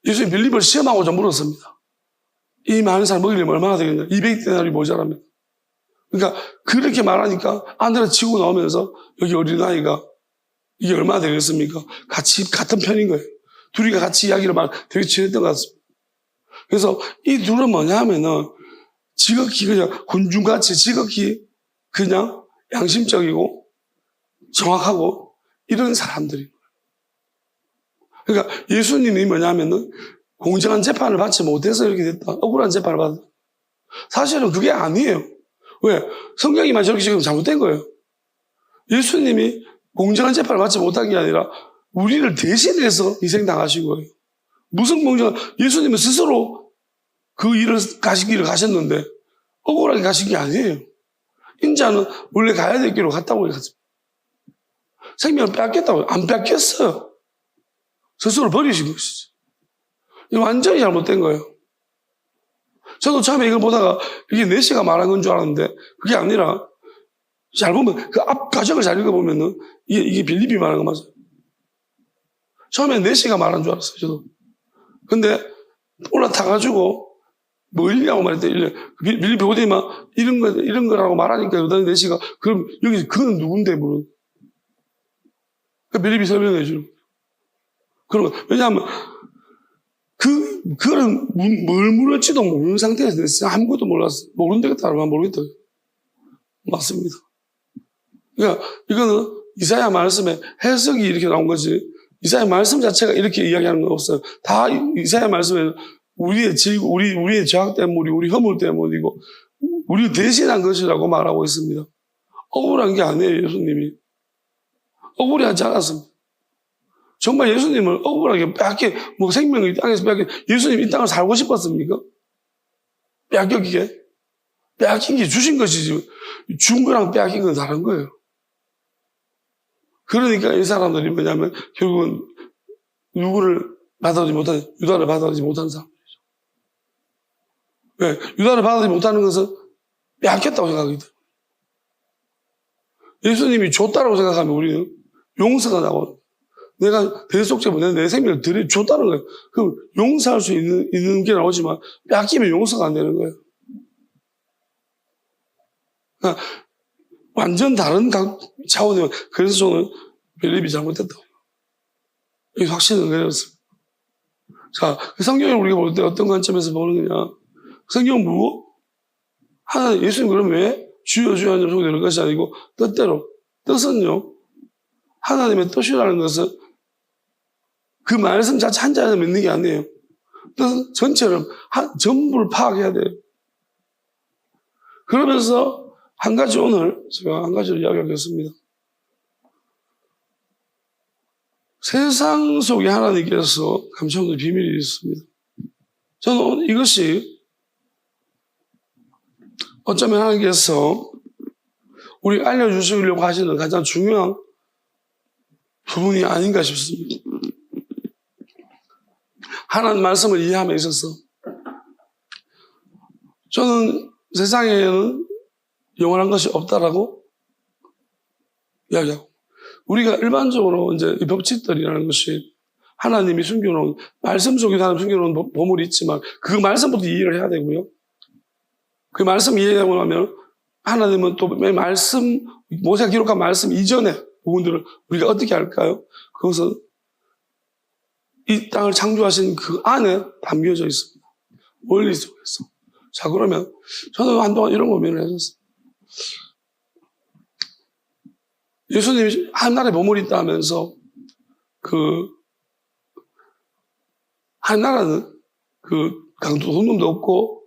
예수님 빌립을 시험하고자 물었습니다. 이 많은 사람 먹이려면 얼마나 되겠냐? 200데나리 모자랍니다. 그러니까 그렇게 말하니까 안드레 치고 나오면서 여기 어린아이가 이게 얼마나 되겠습니까? 같은 편인 거예요. 둘이 같이 이야기를 되게 친했던 것 같습니다. 그래서 이 둘은 뭐냐 하면은 지극히 그냥 군중같이 지극히 그냥 양심적이고 정확하고 이런 사람들인 거예요. 그러니까 예수님이 뭐냐 하면은 공정한 재판을 받지 못해서 이렇게 됐다. 억울한 재판을 받았다. 사실은 그게 아니에요. 왜? 성경이만 저렇게 지금 잘못된 거예요. 예수님이 공정한 재판을 받지 못한 게 아니라 우리를 대신해서 희생당하신 거예요. 무슨 예수님은 스스로 그 일을 가셨는데 억울하게 가신 게 아니에요. 인자는 원래 가야 될 길로 갔다고 했습니다. 생명을 뺏겼다고 안 뺏겼어요. 스스로 버리신 것이죠. 이거 완전히 잘못된 거예요. 저도 처음에 이걸 보다가 이게 네시가 말한 건 줄 알았는데 그게 아니라 잘 보면 그 앞 가정을 잘 읽어보면은 이게 빌립이 말한 거 맞아요. 처음에 네시가 말한 줄 알았어요. 저도. 근데 올라타가지고 뭐 읽냐고 말했더니 빌립이 오더니만 이런 거라고 말하니까 그다음에 네시가 그럼 여기 그건 누군데 물은 빌립이 설명해 주는 거예요. 그런 거. 왜냐하면 그거는 뭘 물을지도 모르는 상태에서 아무것도 몰랐어. 모르는 데가 따르면 모르겠다. 맞습니다. 그러니까 이거는 이사야 말씀에 해석이 이렇게 나온 거지. 이사야 말씀 자체가 이렇게 이야기하는 건 없어요. 다 이사야 말씀에 우리의 우리의 죄악 때문이, 우리 허물 때문이고, 우리를 대신한 것이라고 말하고 있습니다. 억울한 게 아니에요, 예수님이. 억울하지 않았습니다. 정말 예수님을 억울하게 생명을 이 땅에서 예수님 이 땅을 살고 싶었습니까? 빼앗기게? 빼앗긴 게 주신 것이지. 준 거랑 빼앗긴 건 다른 거예요. 그러니까 이 사람들이 뭐냐면, 결국은 누구를 받아들이지 못한, 유다를 받아들이지 못한 사람들이죠. 왜? 유다를 받아들이지 못하는 것은 빼앗겼다고 생각하기 때문에. 예수님이 줬다라고 생각하면 우리는 용서가 나오는, 내가 대속죄면 내 생명을 줬다는 거예요. 그럼 용서할 수 있는 게 나오지만 뺏기면 용서가 안 되는 거예요. 그러니까 완전 다른 차원이에요. 그래서 저는 빌립이 잘못됐다고. 이 확신은 그랬습니다. 자, 성경을 우리가 볼 때 어떤 관점에서 보는 거냐. 성경은 뭐? 하나님, 예수님 그러면 왜? 주여 주여 하는 소리 되는 것이 아니고 뜻대로. 뜻은요. 하나님의 뜻이라는 것은 그 말씀 자체 한자에서 믿는 게 아니에요. 뜻은 전체를, 전부를 파악해야 돼요. 그러면서 오늘 제가 한 가지를 이야기하겠습니다. 세상 속에 하나님께서 감춰놓은 비밀이 있습니다. 저는 이것이 어쩌면 하나님께서 우리 알려주시려고 하시는 가장 중요한 부분이 아닌가 싶습니다. 하나님 말씀을 이해함에 있어서 저는 세상에는 영원한 것이 없다라고 이야기하고, 우리가 일반적으로 이제 이 법칙들이라는 것이 하나님이 숨겨놓은, 말씀 속에 하나님 숨겨놓은 보물이 있지만 그 말씀부터 이해를 해야 되고요. 그 말씀 이해하고 나면 하나님은 또 말씀, 모세가 기록한 말씀 이전의 부분들을 우리가 어떻게 할까요? 그것은 이 땅을 창조하신 그 안에 담겨져 있습니다. 원리 속에서. 자, 그러면 저는 한동안 이런 고민을 했었어요. 예수님이 하늘에 보물이 있다 하면서 하나라는 강도 돈놈도 없고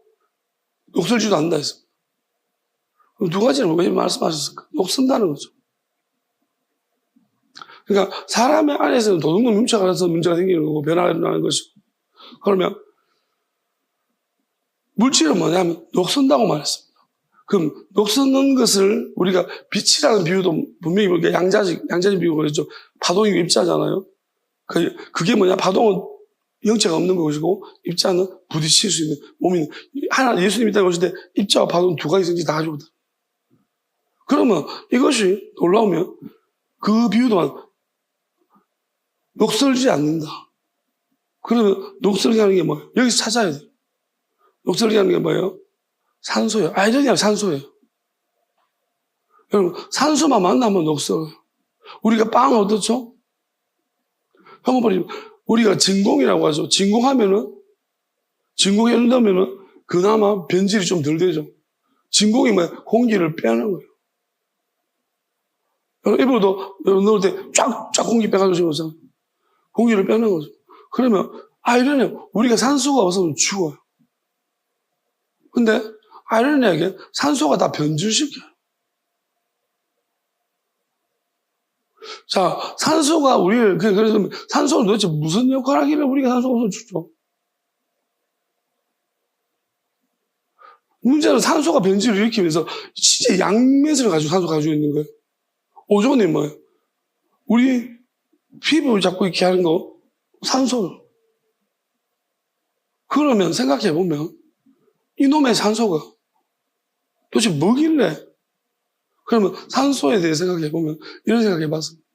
녹슬지도 않는다 했습니다. 그럼 두 가지를 왜 말씀하셨을까? 녹슨다는 거죠. 그러니까 사람의 안에서는 도둑놈 훔쳐가 나서 문제가 생기는 거고 변화가 일어나는 것이고, 그러면 물질은 뭐냐면 녹슨다고 말했습니다. 그럼 녹슨는 것을 우리가 빛이라는 비유도 분명히 우리가 양자적 비유가 그랬죠. 파동이고 입자잖아요. 그게 뭐냐? 파동은 형체가 없는 것이고 입자는 부딪힐 수 있는 몸이, 예수님이 이 땅에 오실 때 입자와 파동 두 가지 성질이 다 가지고 있다. 그러면 이것이 놀라우면 그 비유도 녹슬지 않는다. 그러면 녹슬게 하는 게 뭐예요? 여기서 찾아야 돼요. 녹슬게 하는 게 뭐예요? 산소예요. 아이러니하면 산소예요. 여러분, 산소만 만나면 녹슬어요. 우리가 빵은 어떻죠? 형어버리면 우리가 진공이라고 하죠. 진공하면은 그나마 변질이 좀 덜 되죠. 진공이 뭐예요? 공기를 빼는 거예요. 여러분, 이불도 넣을 때 쫙 공기 빼가지고 공기를 빼는 거죠. 그러면 아이러니하게 우리가 산소가 없으면 죽어요. 근데 아이러니하게 산소가 다 변질시켜요. 자, 산소가 그래서 산소는 도대체 무슨 역할을 하길래 우리가 산소가 없으면 죽죠? 문제는 산소가 변질을 일으키면서 진짜 양мет을 가지고 산소가 가지고 있는 거예요. 오존이 뭐예요? 우리 피부를 잡고 이렇게 하는 거, 산소를. 그러면 생각해보면 이놈의 산소가 도대체 뭐길래? 그러면 산소에 대해 생각해보면 이런 생각해봤습니다.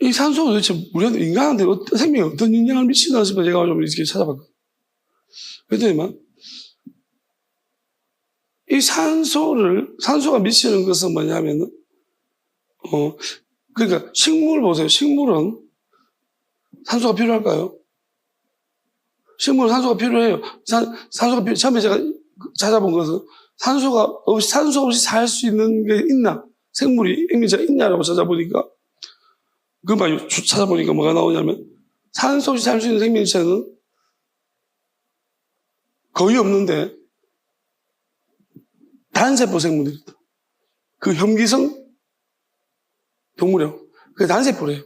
이 산소가 도대체 우리한테, 인간한테 생명에 어떤 영향을 미치나 싶어서 제가 좀 이렇게 찾아봤거든요. 그랬더니만 이 산소가 미치는 것은 뭐냐면은, 그러니까 식물 보세요. 식물은 산소가 필요할까요? 식물은 산소가 필요해요. 처음에 제가 찾아본 것은 산소 없이 살 수 있는 게 있나? 생명체가 있냐라고 찾아보니까, 찾아보니까 뭐가 나오냐면, 산소 없이 살 수 있는 생명체는 거의 없는데, 단세포 생물들이다. 그 혐기성 동물이요. 그게 단세포래요.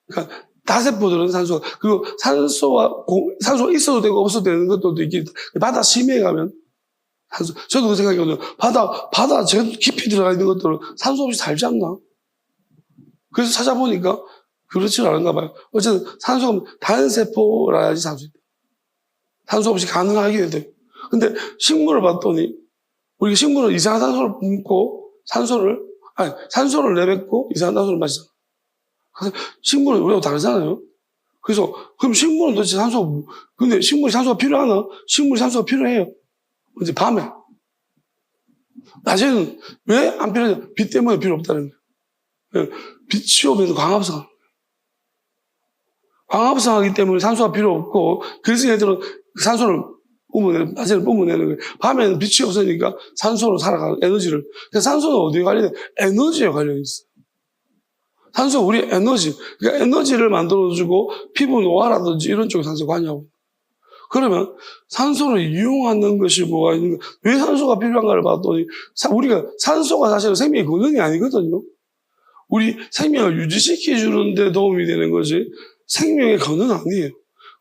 그러니까 다세포들은 그리고 산소가 있어도 되고 없어도 되는 것들도 있기 때문에, 바다 심해에 가면, 저도 그 생각이거든요. 바다 저 깊이 들어가 있는 것들은 산소 없이 살지 않나? 그래서 찾아보니까 그렇지 않은가 봐요. 어쨌든 산소가 단세포라 해야지 살 수 있다. 산소 없이 가능하게 돼요. 근데 식물을 봤더니, 우리가 식물은 이산화탄소를 뿜고 산소를 내뱉고 이산화탄소를 마시잖아. 그래서 식물은 우리하고 다르잖아요. 그래서 그럼 식물은 도대체 근데 식물이 산소가 필요하나? 식물이 산소가 필요해요. 이제 밤에. 낮에는 왜 안 필요하냐? 빛 때문에 필요 없다는 거예요. 빛이 오면 광합성하기 때문에 산소가 필요 없고, 그래서 얘들은 산소를 낮에는 뿜어내는 거예요. 밤에는 빛이 없으니까 산소로 살아가는 에너지를. 그러니까 산소는 어디에 관련돼? 에너지에 관련이 있어요. 산소 우리 에너지. 그러니까 에너지를 만들어주고 피부 노화라든지 이런 쪽에 산소가 관여하고. 그러면 산소를 이용하는 것이 뭐가 있는가? 왜 산소가 필요한가를 봤더니 우리가 산소가 사실은 생명의 근원이 아니거든요. 우리 생명을 유지시켜주는 데 도움이 되는 거지 생명의 근원은 아니에요.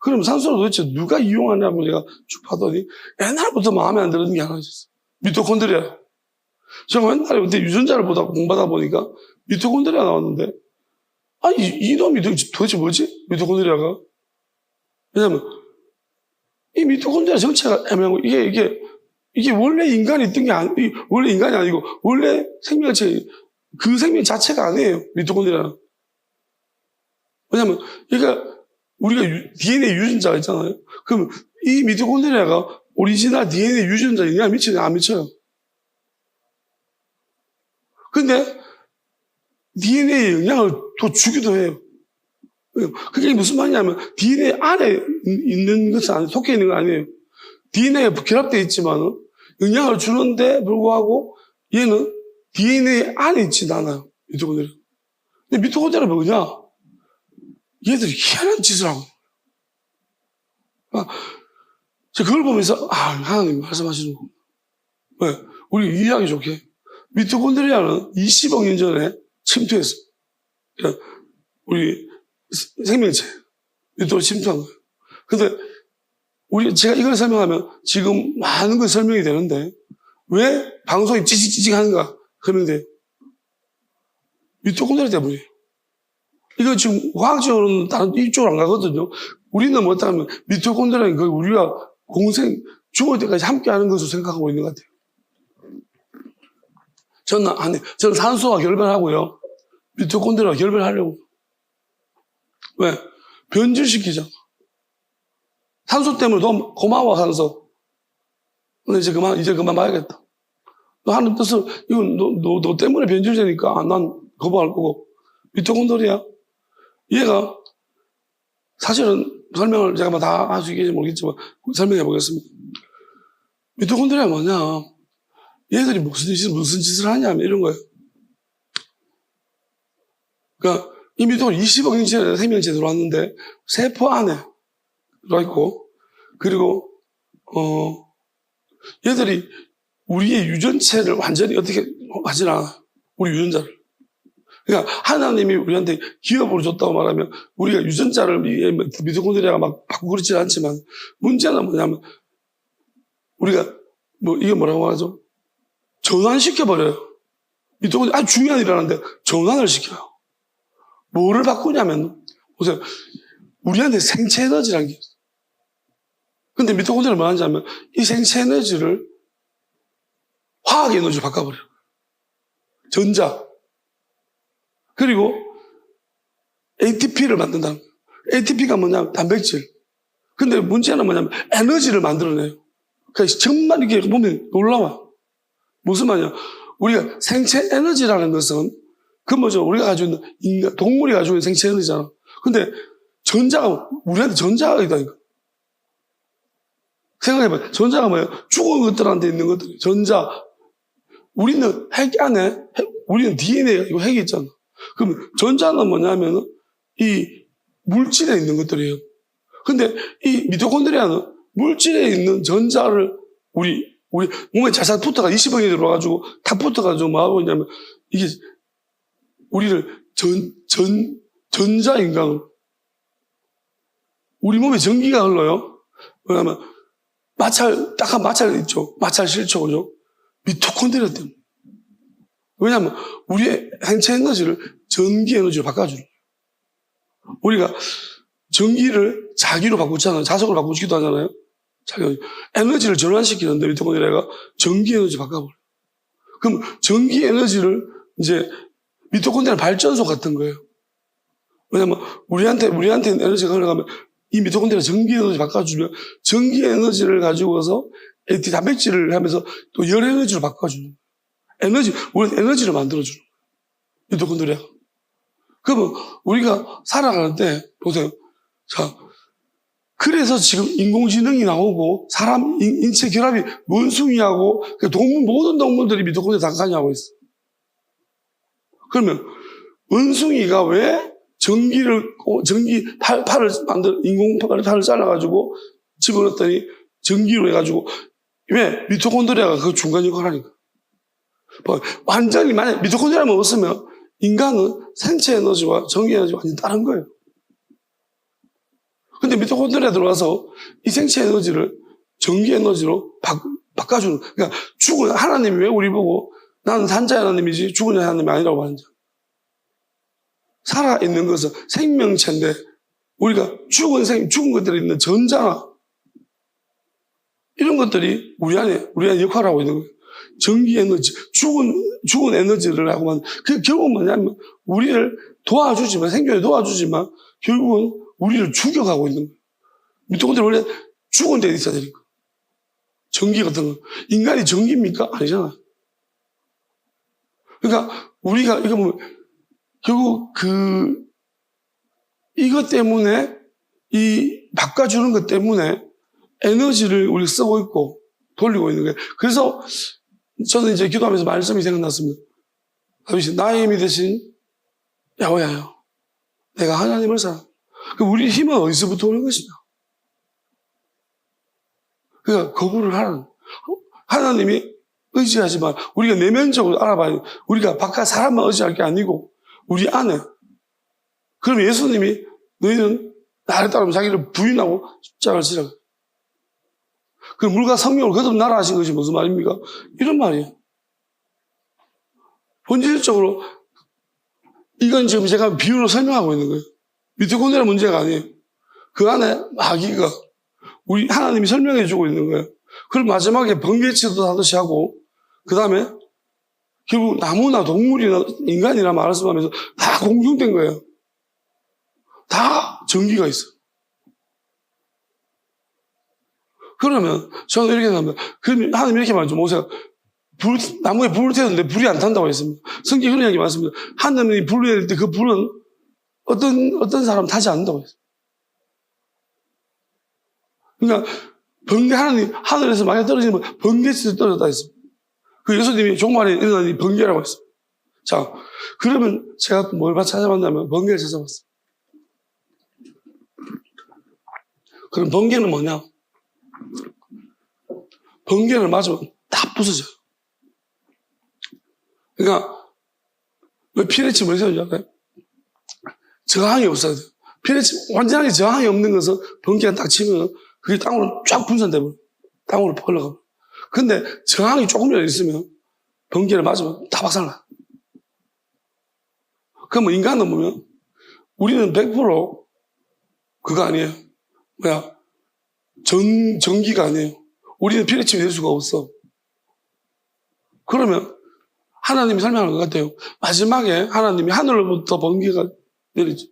그럼 산소를 도대체 누가 이용하냐고 제가 쭉 봤더니 옛날부터 마음에 안 드는 게 하나 있었어요. 미토콘드리아. 제가 옛날에 유전자를 공부하다 보니까 미토콘드리아 나왔는데, 아니, 이놈이 도대체 뭐지? 미토콘드리아가? 왜냐면, 이 미토콘드리아 정체가 애매한 거, 이게 원래 인간이 있던 게 원래 인간이 아니고, 원래 생명체, 그 생명 자체가 아니에요. 미토콘드리아는. 왜냐면, 우리가 DNA 유전자가 있잖아요. 그럼 이 미토콘드리아가 오리지널 DNA 유전자에 영향을 미치냐, 안 미쳐요. 근데 DNA에 영향을 더 주기도 해요. 그게 무슨 말이냐면 DNA 안에 있는 것은 아니에요. 속해 있는 건 아니에요. DNA가 결합되어 있지만 영향을 주는데 불구하고 얘는 DNA 안에 있지 않아요. 미토콘드리아. 근데 미토콘드리아는 뭐냐? 얘들이 희한한 짓을 하고. 그걸 보면서, 하나님 말씀하시는 거. 왜? 우리 이해하기 좋게. 미토콘드리아는 20억 년 전에 침투했어. 그러니까 우리 생명체. 미토를 침투한 거예요. 근데 제가 이걸 설명하면 지금 많은 걸 설명이 되는데, 왜 방송이 찌직찌직 하는가? 설명돼요. 미토콘드리아 때문이에요. 이거 지금 과학적으로는 다른 이쪽으로 안 가거든요. 우리는 뭐냐면 미토콘드리아는 거의 우리가 죽을 때까지 함께 하는 것으로 생각하고 있는 것 같아요. 저는 산소와 결별하고요. 미토콘드리아와 결별하려고. 왜? 변질시키잖아. 산소 때문에 너무 고마워, 산소. 근데 이제 그만 봐야겠다. 너 하는 뜻을, 이건 너 때문에 변질되니까 난 거부할 거고. 미토콘드리아. 얘가 사실은 설명을 제가 다 할 수 있을지 모르겠지만 설명해 보겠습니다. 미토콘드리아 뭐냐? 얘들이 무슨 짓을 하냐면 이런 거예요. 그러니까 이 미토콘드리아 20억 년 전에 생명체 들어왔는데 세포 안에 들어있고, 그리고 얘들이 우리의 유전체를 완전히 어떻게 하진 않아요. 우리 유전자를. 그러니까 하나님이 우리한테 기업으로 줬다고 말하면 우리가 유전자를 미토콘드리아가 막 바꾸고 그렇지 않지만, 문제는 뭐냐면 우리가 이게 뭐라고 말하죠? 전환시켜버려요. 미토콘드리아 아주 중요한 일이라는데 전환을 시켜요. 뭐를 바꾸냐면, 보세요. 우리한테 생체 에너지라는 게 있어요. 근데 미토콘드리아는 뭐 하냐면 이 생체 에너지를 화학 에너지로 바꿔버려요. 전자. 그리고 ATP를 만든다는 거예요. ATP가 뭐냐면 단백질. 근데 문제는 뭐냐면 에너지를 만들어내요. 그러니까 정말 이게 보면 놀라워요. 무슨 말이냐? 우리가 생체 에너지라는 것은 그 뭐죠? 우리가 가지고 있는 동물이 가지고 있는 생체 에너지잖아. 근데 우리한테 전자가 있다니까. 생각해봐요. 전자가 뭐예요? 죽은 것들한테 있는 것들. 전자, 우리는 핵 안에, 우리는 DNA가 이거 핵이 있잖아. 그럼 전자는 뭐냐면은 이 물질에 있는 것들이에요. 근데 이 미토콘드리아는 물질에 있는 전자를 우리 몸에 자살 붙어가 20억이 들어와가지고 다 붙어가지고 뭐 하고 있냐면 이게 우리를 전자인간으로 우리 몸에 전기가 흘러요. 왜냐면 딱한 마찰 있죠. 마찰 실초죠. 미토콘드리아 때문에. 왜냐하면 우리의 행체 에너지를 전기 에너지로 바꿔주는 거예요. 우리가 전기를 자기로 바꾸잖아요. 자석으로 바꾸기도 하잖아요. 자기 에너지를 전환시키는데 미토콘드리아가 전기 에너지 바꿔버려요. 그럼 전기 에너지를 이제 미토콘드리아 발전소 같은 거예요. 왜냐면 우리한테 에너지가 흘러가면 이 미토콘드리아 전기 에너지 바꿔주면 전기 에너지를 가지고서 단백질을 하면서 또 열 에너지로 바꿔주는 거예요. 우리는 에너지를 만들어주는 거예요. 미토콘드리아. 그러면 우리가 살아가는데, 보세요. 자, 그래서 지금 인공지능이 나오고, 인체 결합이 원숭이하고, 모든 동물들이 미토콘드리아 다 관여하고 있어. 그러면, 원숭이가 왜 인공팔을 잘라가지고 집어넣었더니 전기로 해가지고, 왜? 미토콘드리아가 그 중간 역할을 하니까. 완전히 만약 미토콘드리아만 없으면 인간은 생체 에너지와 전기 에너지가 완전히 다른 거예요. 근데 미토콘드리아 들어와서 이 생체 에너지를 전기 에너지로 바꿔주는, 그러니까 죽은 하나님이 왜 우리 보고 나는 산자의 하나님이지 죽은 하나님이 아니라고 하는지. 살아있는 것은 생명체인데 우리가 죽은 것들이 있는 전자나 이런 것들이 우리 안에 역할을 하고 있는 거예요. 전기 에너지, 죽은 에너지를 하고만, 그 결국은 뭐냐면, 우리를 생존에 도와주지만, 결국은 우리를 죽여가고 있는 거예요. 미토콘드리아 원래 죽은 데 있어야 되니까. 전기 같은 거. 인간이 전기입니까? 아니잖아. 그러니까, 우리가, 이거 뭐, 결국 이것 때문에, 바꿔주는 것 때문에 에너지를 우리가 쓰고 있고, 돌리고 있는 거예요. 그래서, 저는 이제 기도하면서 말씀이 생각났습니다. 나의 힘이 되신 야훼야요. 내가 하나님을 사랑. 우리 힘은 어디서부터 오는 것이냐? 그러니까 거부를 하라는. 하나님이 의지하지만 우리가 내면적으로 알아봐야 돼. 우리가 바깥 사람만 의지할 게 아니고 우리 안에. 그럼 예수님이 너희는 나를 따르면 자기를 부인하고 십자가를 지라. 그 물과 성령을 거듭나라 하신 것이 무슨 말입니까? 이런 말이에요. 본질적으로 이건 지금 제가 비유로 설명하고 있는 거예요. 미토콘드리아 문제가 아니에요. 그 안에 마귀가 우리 하나님이 설명해 주고 있는 거예요. 그럼 마지막에 번개치도 하듯이 하고 그 다음에 결국 나무나 동물이나 인간이나 말씀하면서 다 공중된 거예요. 다 전기가 있어요. 그러면 저는 이렇게 생각합니다. 그럼 하나님 이렇게 말하죠. 모세가 나무에 불을 태웠는데 불이 안 탄다고 했습니다. 성경에 그런 이야기 많습니다. 하나님이 불을 내릴 때 그 불은 어떤 사람 타지 않는다고 했어요. 그러니까 하나님 하늘에서 많이 떨어지면 번개치듯 떨어졌다 했습니다. 그 예수님이 종말에 일어나니 번개라고 했습니다. 자, 그러면 제가 뭘 찾아봤냐면 번개를 찾아봤어요. 그럼 번개는 뭐냐? 번개를 맞으면 다 부서져요. 그러니까 왜 피레침을 세우지 않아요? 저항이 없어야 돼요. 완전하게 저항이 없는 것은 번개가 딱 치면 그게 땅으로 쫙 분산되고 땅으로 흘러가고. 근데 저항이 조금이라도 있으면 번개를 맞으면 다 박살나. 그러면 인간은 보면 우리는 100% 그거 아니에요. 전기가 아니에요. 우리는 피레침이 될 수가 없어. 그러면 하나님이 설명하는 것 같아요. 마지막에 하나님이 하늘로부터 번개가 내리죠.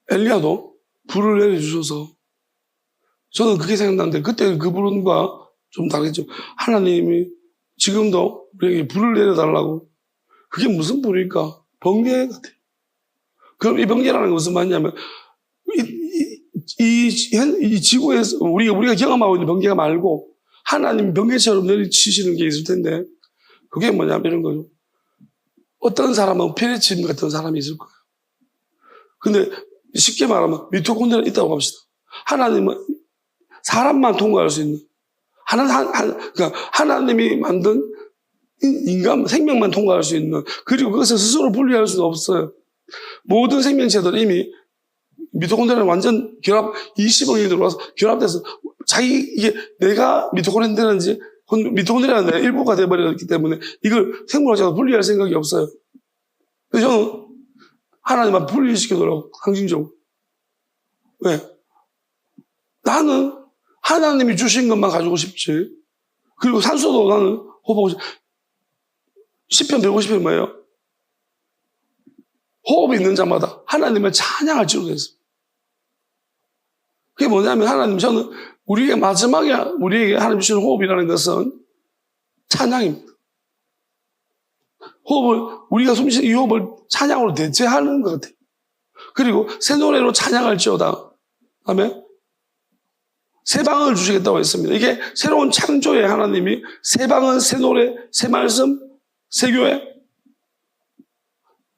엘리야도 불을 내려주셔서 저는 그게 생각나는데 그때 그 불과 좀 다르겠죠. 하나님이 지금도 우리에게 불을 내려달라고. 그게 무슨 불일까? 번개 같아요. 그럼 이 번개라는 게 무슨 말이냐면 이 지구에서 우리가 경험하고 있는 번개가 말고 하나님 번개처럼 내리치시는 게 있을 텐데 그게 뭐냐면 이런 거죠. 어떤 사람은 페리침 같은 사람이 있을 거예요. 근데 쉽게 말하면 미토콘드리아가 있다고 합시다. 하나님은 사람만 통과할 수 있는, 그러니까 하나님이 만든 인간 생명만 통과할 수 있는, 그리고 그것을 스스로 분리할 수는 없어요. 모든 생명체들은 이미 미토콘드리아는 완전 결합, 20억 년이 들어와서 결합돼서 이게 내가 미토콘드리아인지 미토콘드리아가 내 일부가 돼버렸기 때문에 이걸 생물학자가 분리할 생각이 없어요. 그래서 저는 하나님만 분리시켜더라고, 상징적으로. 왜? 나는 하나님이 주신 것만 가지고 싶지. 그리고 산소도 나는 호흡하고 싶지. 시편 150편 뭐예요? 호흡이 있는 자마다 하나님을 찬양할 줄로 됐습니다. 그게 뭐냐면 저는 우리에게 마지막에 우리에게 하나님 주시는 호흡이라는 것은 찬양입니다. 우리가 숨쉬는 이 호흡을 찬양으로 대체하는 것 같아요. 그리고 새 노래로 찬양할지어다. 다음에 새 방언을 주시겠다고 했습니다. 이게 새로운 창조의 하나님이 새 방언, 새 노래, 새 말씀, 새 교회,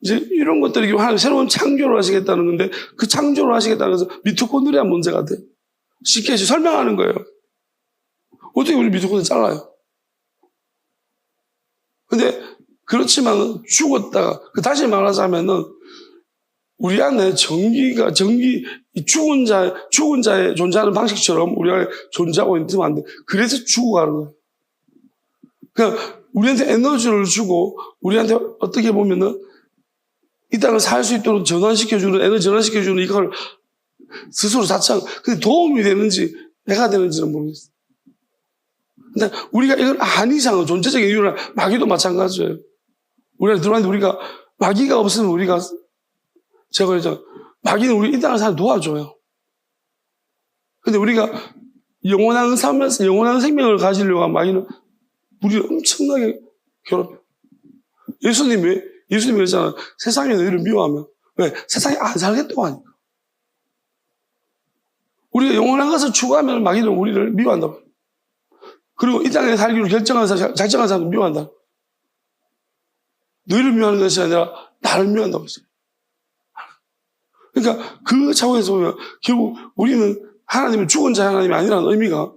이제 이런 것들이 하나님 새로운 창조를 하시겠다는 건데, 그 창조를 하시겠다는 것은 미토콘드리아 문제가 돼. 쉽게 설명하는 거예요. 어떻게 우리 미토콘드리아 잘라요? 근데 그렇지만 죽었다가, 다시 말하자면은 우리 안에 죽은 자의 존재하는 방식처럼 우리 안에 존재하고 있으면 안 돼. 그래서 죽어가는 거예요. 그러니까 우리한테 에너지를 주고 우리한테 어떻게 보면은 이 땅을 살 수 있도록 에너지 전환시켜주는 이걸 스스로 자창, 근데 도움이 되는지 내가 되는지는 모르겠어요. 근데 우리가 이걸 이상은 존재적인 이유는 마귀도 마찬가지예요. 우리가 들어왔는데 우리가 마귀가 없으면 우리가 제가 그랬죠. 마귀는 우리 이 땅을 살 도와줘요. 근데 우리가 영원한 생명을 가지려고 하면 마귀는 우리를 엄청나게 괴롭혀요. 예수님이 그랬잖아요. 세상에 너희를 미워하면. 왜? 세상에 안 살겠다고 하니까. 우리가 영원한 것을 추구하면 마귀는 우리를 미워한다고. 그리고 이 땅에 살기로 작정한 사람을 미워한다. 너희를 미워하는 것이 아니라 나를 미워한다고 했어요. 그러니까 그 차원에서 보면 결국 우리는 하나님은 죽은 자의 하나님이 아니라는 의미가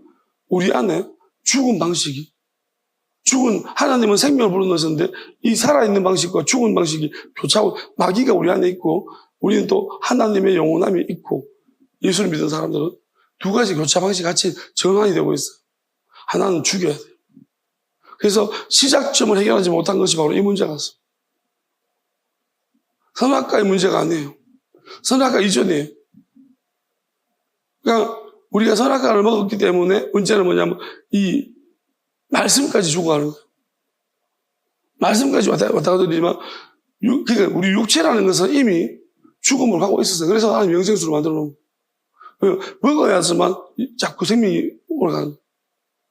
우리 안에 하나님은 생명을 불어넣으셨는데 이 살아있는 방식과 죽은 방식이 교차하고 마귀가 우리 안에 있고 우리는 또 하나님의 영원함이 있고 예수를 믿는 사람들은 두 가지 교차 방식이 같이 전환이 되고 있어요. 하나는 죽여야 돼요. 그래서 시작점을 해결하지 못한 것이 바로 이 문제가 있어요. 선악과의 문제가 아니에요. 선악과 이전이에요. 그러니까 우리가 선악과를 먹었기 때문에 문제는 뭐냐면 이 말씀까지 죽어가는 거예요. 말씀까지 왔다 갔다 하더니만 그러니까 우리 육체라는 것은 이미 죽음을 가고 있었어요. 그래서 하나님 영생수로 만들어 놓은 거예요. 먹어야지만 자꾸 생명이 오래가는 거예요.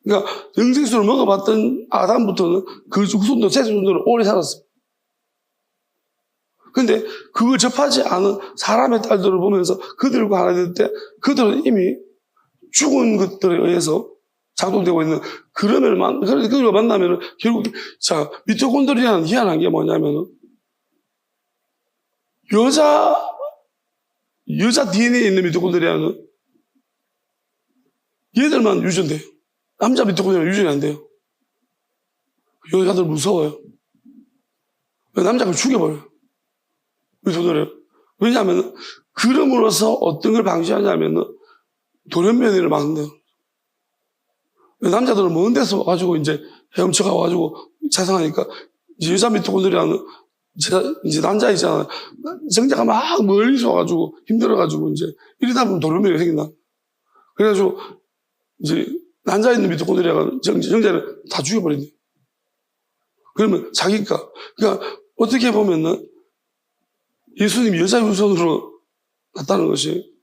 그러니까 영생수를 먹어봤던 아담부터는 그 후손도 세손들은 오래 살았어요. 근데 그걸 접하지 않은 사람의 딸들을 보면서 그들과 하나 될 때 그들은 이미 죽은 것들에 의해서 작동되고 있는 그걸 만나면은 결국 미토콘드리아는 희한한 게 뭐냐면은 여자 DNA에 있는 미토콘드리아는 얘들만 유전돼요. 남자 미토콘드리아는 유전이 안 돼요. 여자들 무서워요. 남자가 죽여버려요. 미토콘드리아. 왜냐하면 그럼으로써 어떤 걸 방지하냐면은 돌연변이를 막는데요. 남자들은 먼 데서 와가지고 이제 헤엄쳐 가가지고 자상하니까 여자 미토콘드리아는 이제 남자 있잖아. 정자가 막 멀리서 와가지고 힘들어가지고 이제 이러다 보면 돌연변이가 생긴다. 그래가지고 이제 남자 있는 미토콘드리아가 정자를 다 죽여버린대. 그러면 그러니까 어떻게 보면은 예수님이 여자 유전으로 났다는 것이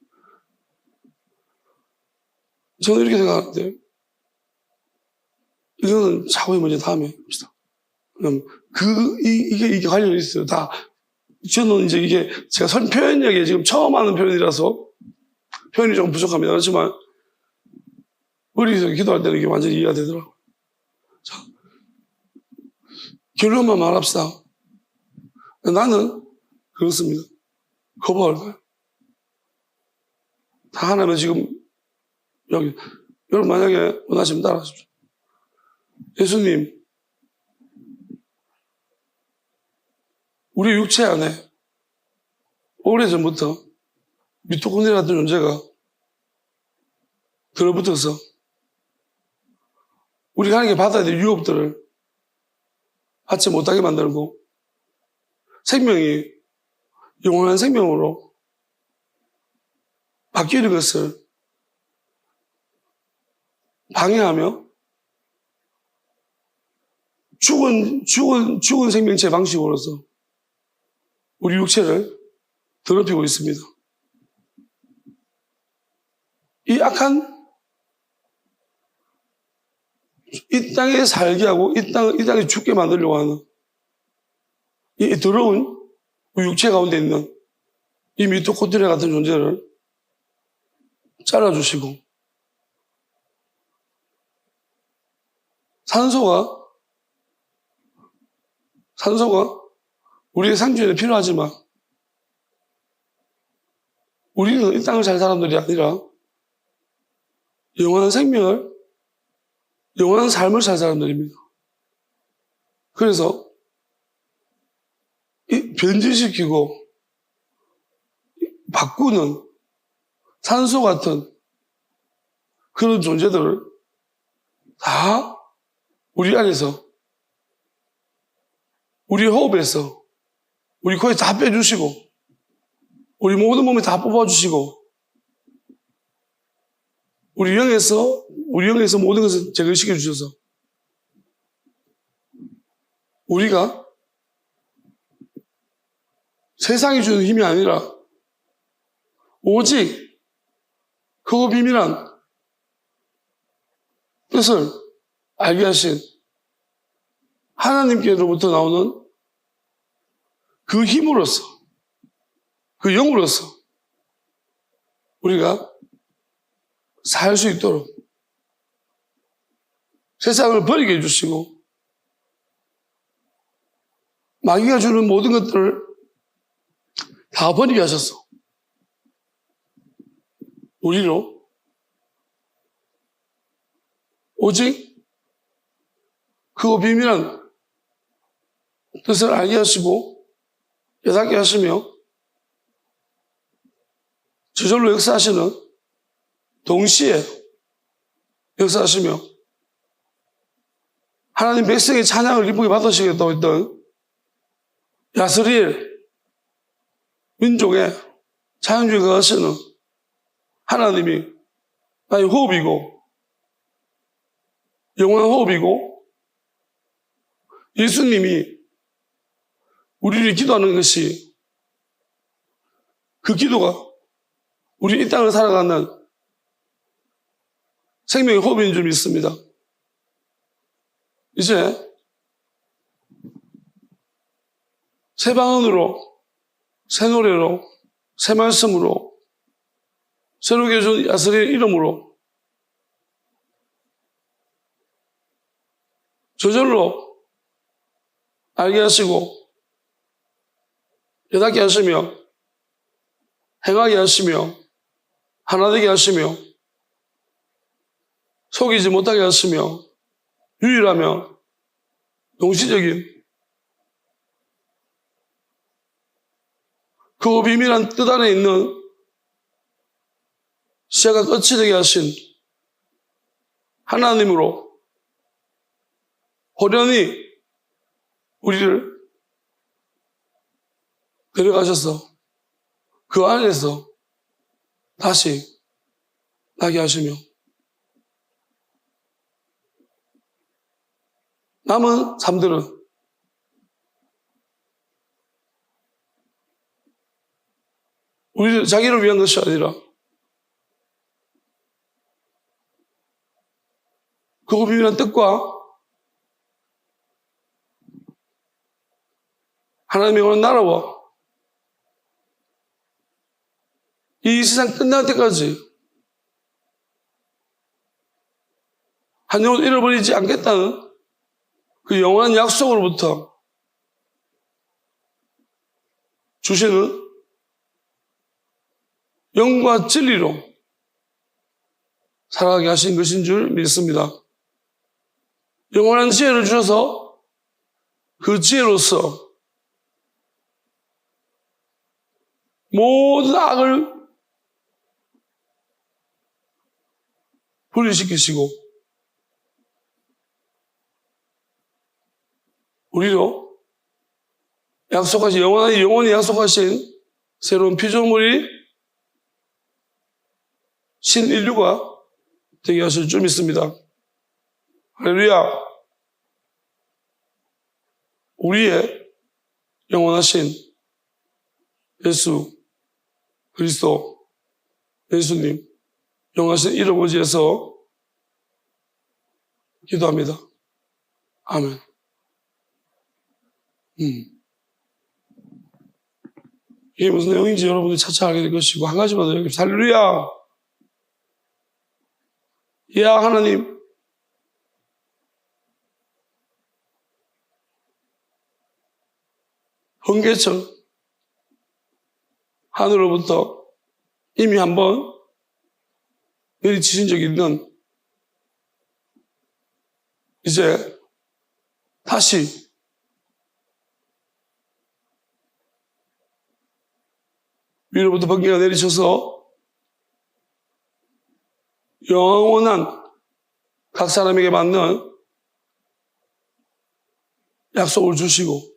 저는 이렇게 생각하는데 이거는 차후의 문제 다음에 합시다. 이게 관련이 있어요. 저는 이제 이게 제가 표현력에 지금 처음 하는 표현이라서 표현이 조금 부족합니다. 그렇지만 머리에서 기도할 때는 이게 완전히 이해가 되더라고요. 자, 결론만 말합시다. 나는 그렇습니다. 거부할 거예요. 다 하나면 지금 여기 여러분 만약에 원하시면 따라하십시오. 예수님, 우리 육체 안에 오래전부터 미토콘드리아 같은 존재가 들어붙어서 우리가 하나님께 받아야 될 유업들을 받지 못하게 만들고 생명이 영원한 생명으로 바뀌는 것을 방해하며 죽은 생명체 방식으로서 우리 육체를 더럽히고 있습니다. 이 악한 이 땅에 살게 하고 이 땅에 죽게 만들려고 하는 이 더러운 우리 육체 가운데 있는 이 미토콘드리아 같은 존재를 잘라주시고 산소가 우리의 생존에 필요하지만 우리는 이 땅을 살 사람들이 아니라 영원한 생명을 영원한 삶을 살 사람들입니다. 그래서 변질시키고 바꾸는 산소 같은 그런 존재들을 다 우리 안에서 우리 호흡에서 우리 코에 다 빼주시고 우리 모든 몸에 다 뽑아주시고 우리 영에서 모든 것을 제거시켜 주셔서 우리가 세상이 주는 힘이 아니라 오직 크고 비밀한 뜻을 알게 하신 하나님께로부터 나오는 그 힘으로써 그 영으로서 우리가 살 수 있도록 세상을 버리게 해주시고 마귀가 주는 모든 것들을 다 버리게 하셨어. 우리로 오직 그 비밀한 뜻을 알게 하시고 깨닫게 하시며 저절로 역사하시는 동시에 역사하시며 하나님 백성의 찬양을 기쁘게 받으시겠다고 했던 야스리엘 민족의 찬양주에 거하시는 하나님이 나의 호흡이고 영원한 호흡이고 예수님이 우리를 기도하는 것이 그 기도가 우리 이 땅을 살아가는 생명의 호흡인 줄 믿습니다. 이제 새 방언으로, 새 노래로, 새 말씀으로, 새롭게 준 야스리의 이름으로 저절로 알게 하시고 깨닫게 하시며 행하게 하시며 하나 되게 하시며 속이지 못하게 하시며 유일하며 동시적인 그 비밀한 뜻 안에 있는 시작과 끝이 되게 하신 하나님으로 호련히 우리를 데려가셔서 그 안에서 다시 나게 하시며 남은 삶들은 우리 자기를 위한 것이 아니라 그 비밀한 뜻과 하나님의 영원한 나라와 이 세상 끝날 때까지 한 영혼 잃어버리지 않겠다는 그 영원한 약속으로부터 주시는 영과 진리로 살아가게 하신 것인 줄 믿습니다. 영원한 지혜를 주셔서 그 지혜로서 모든 악을 분리시키시고 우리로 약속하신 영원히 약속하신 새로운 피조물이 신인류가 되게 하실 줄 믿습니다. 할렐루야. 우리의 영원하신 예수 그리스도 예수님 영원하신 이름 의지해서 기도합니다. 아멘. 이게 무슨 내용인지 여러분들이 차차 알게 될 것이고 한 가지만 더 여기 할렐루야. 야 하나님 번개처럼 하늘로부터 이미 한번 내리치신 적이 있는 이제 다시 위로부터 번개가 내리쳐서 영원한 각 사람에게 맞는 약속을 주시고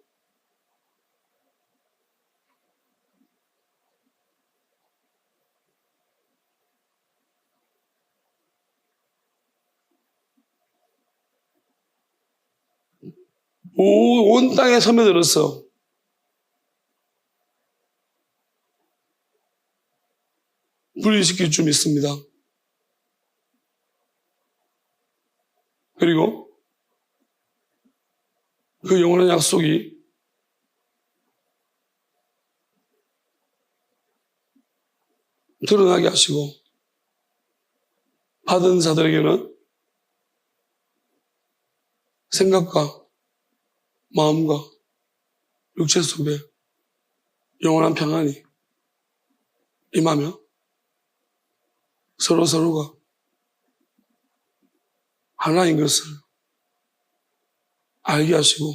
온 땅에 스며들어서 분리시킬 줄 믿습니다. 그리고 그 영원한 약속이 드러나게 하시고 받은 자들에게는 생각과 마음과 육체 속에 영원한 평안이 임하며 서로가 하나인 것을 알게 하시고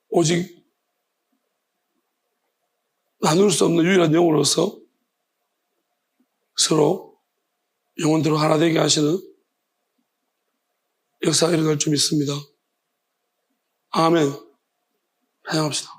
오직 나눌 수 없는 유일한 영으로서 서로 영원토록 하나 되게 하시는 역사가 일어날 줄 믿습니다. 아멘. 찬양합시다.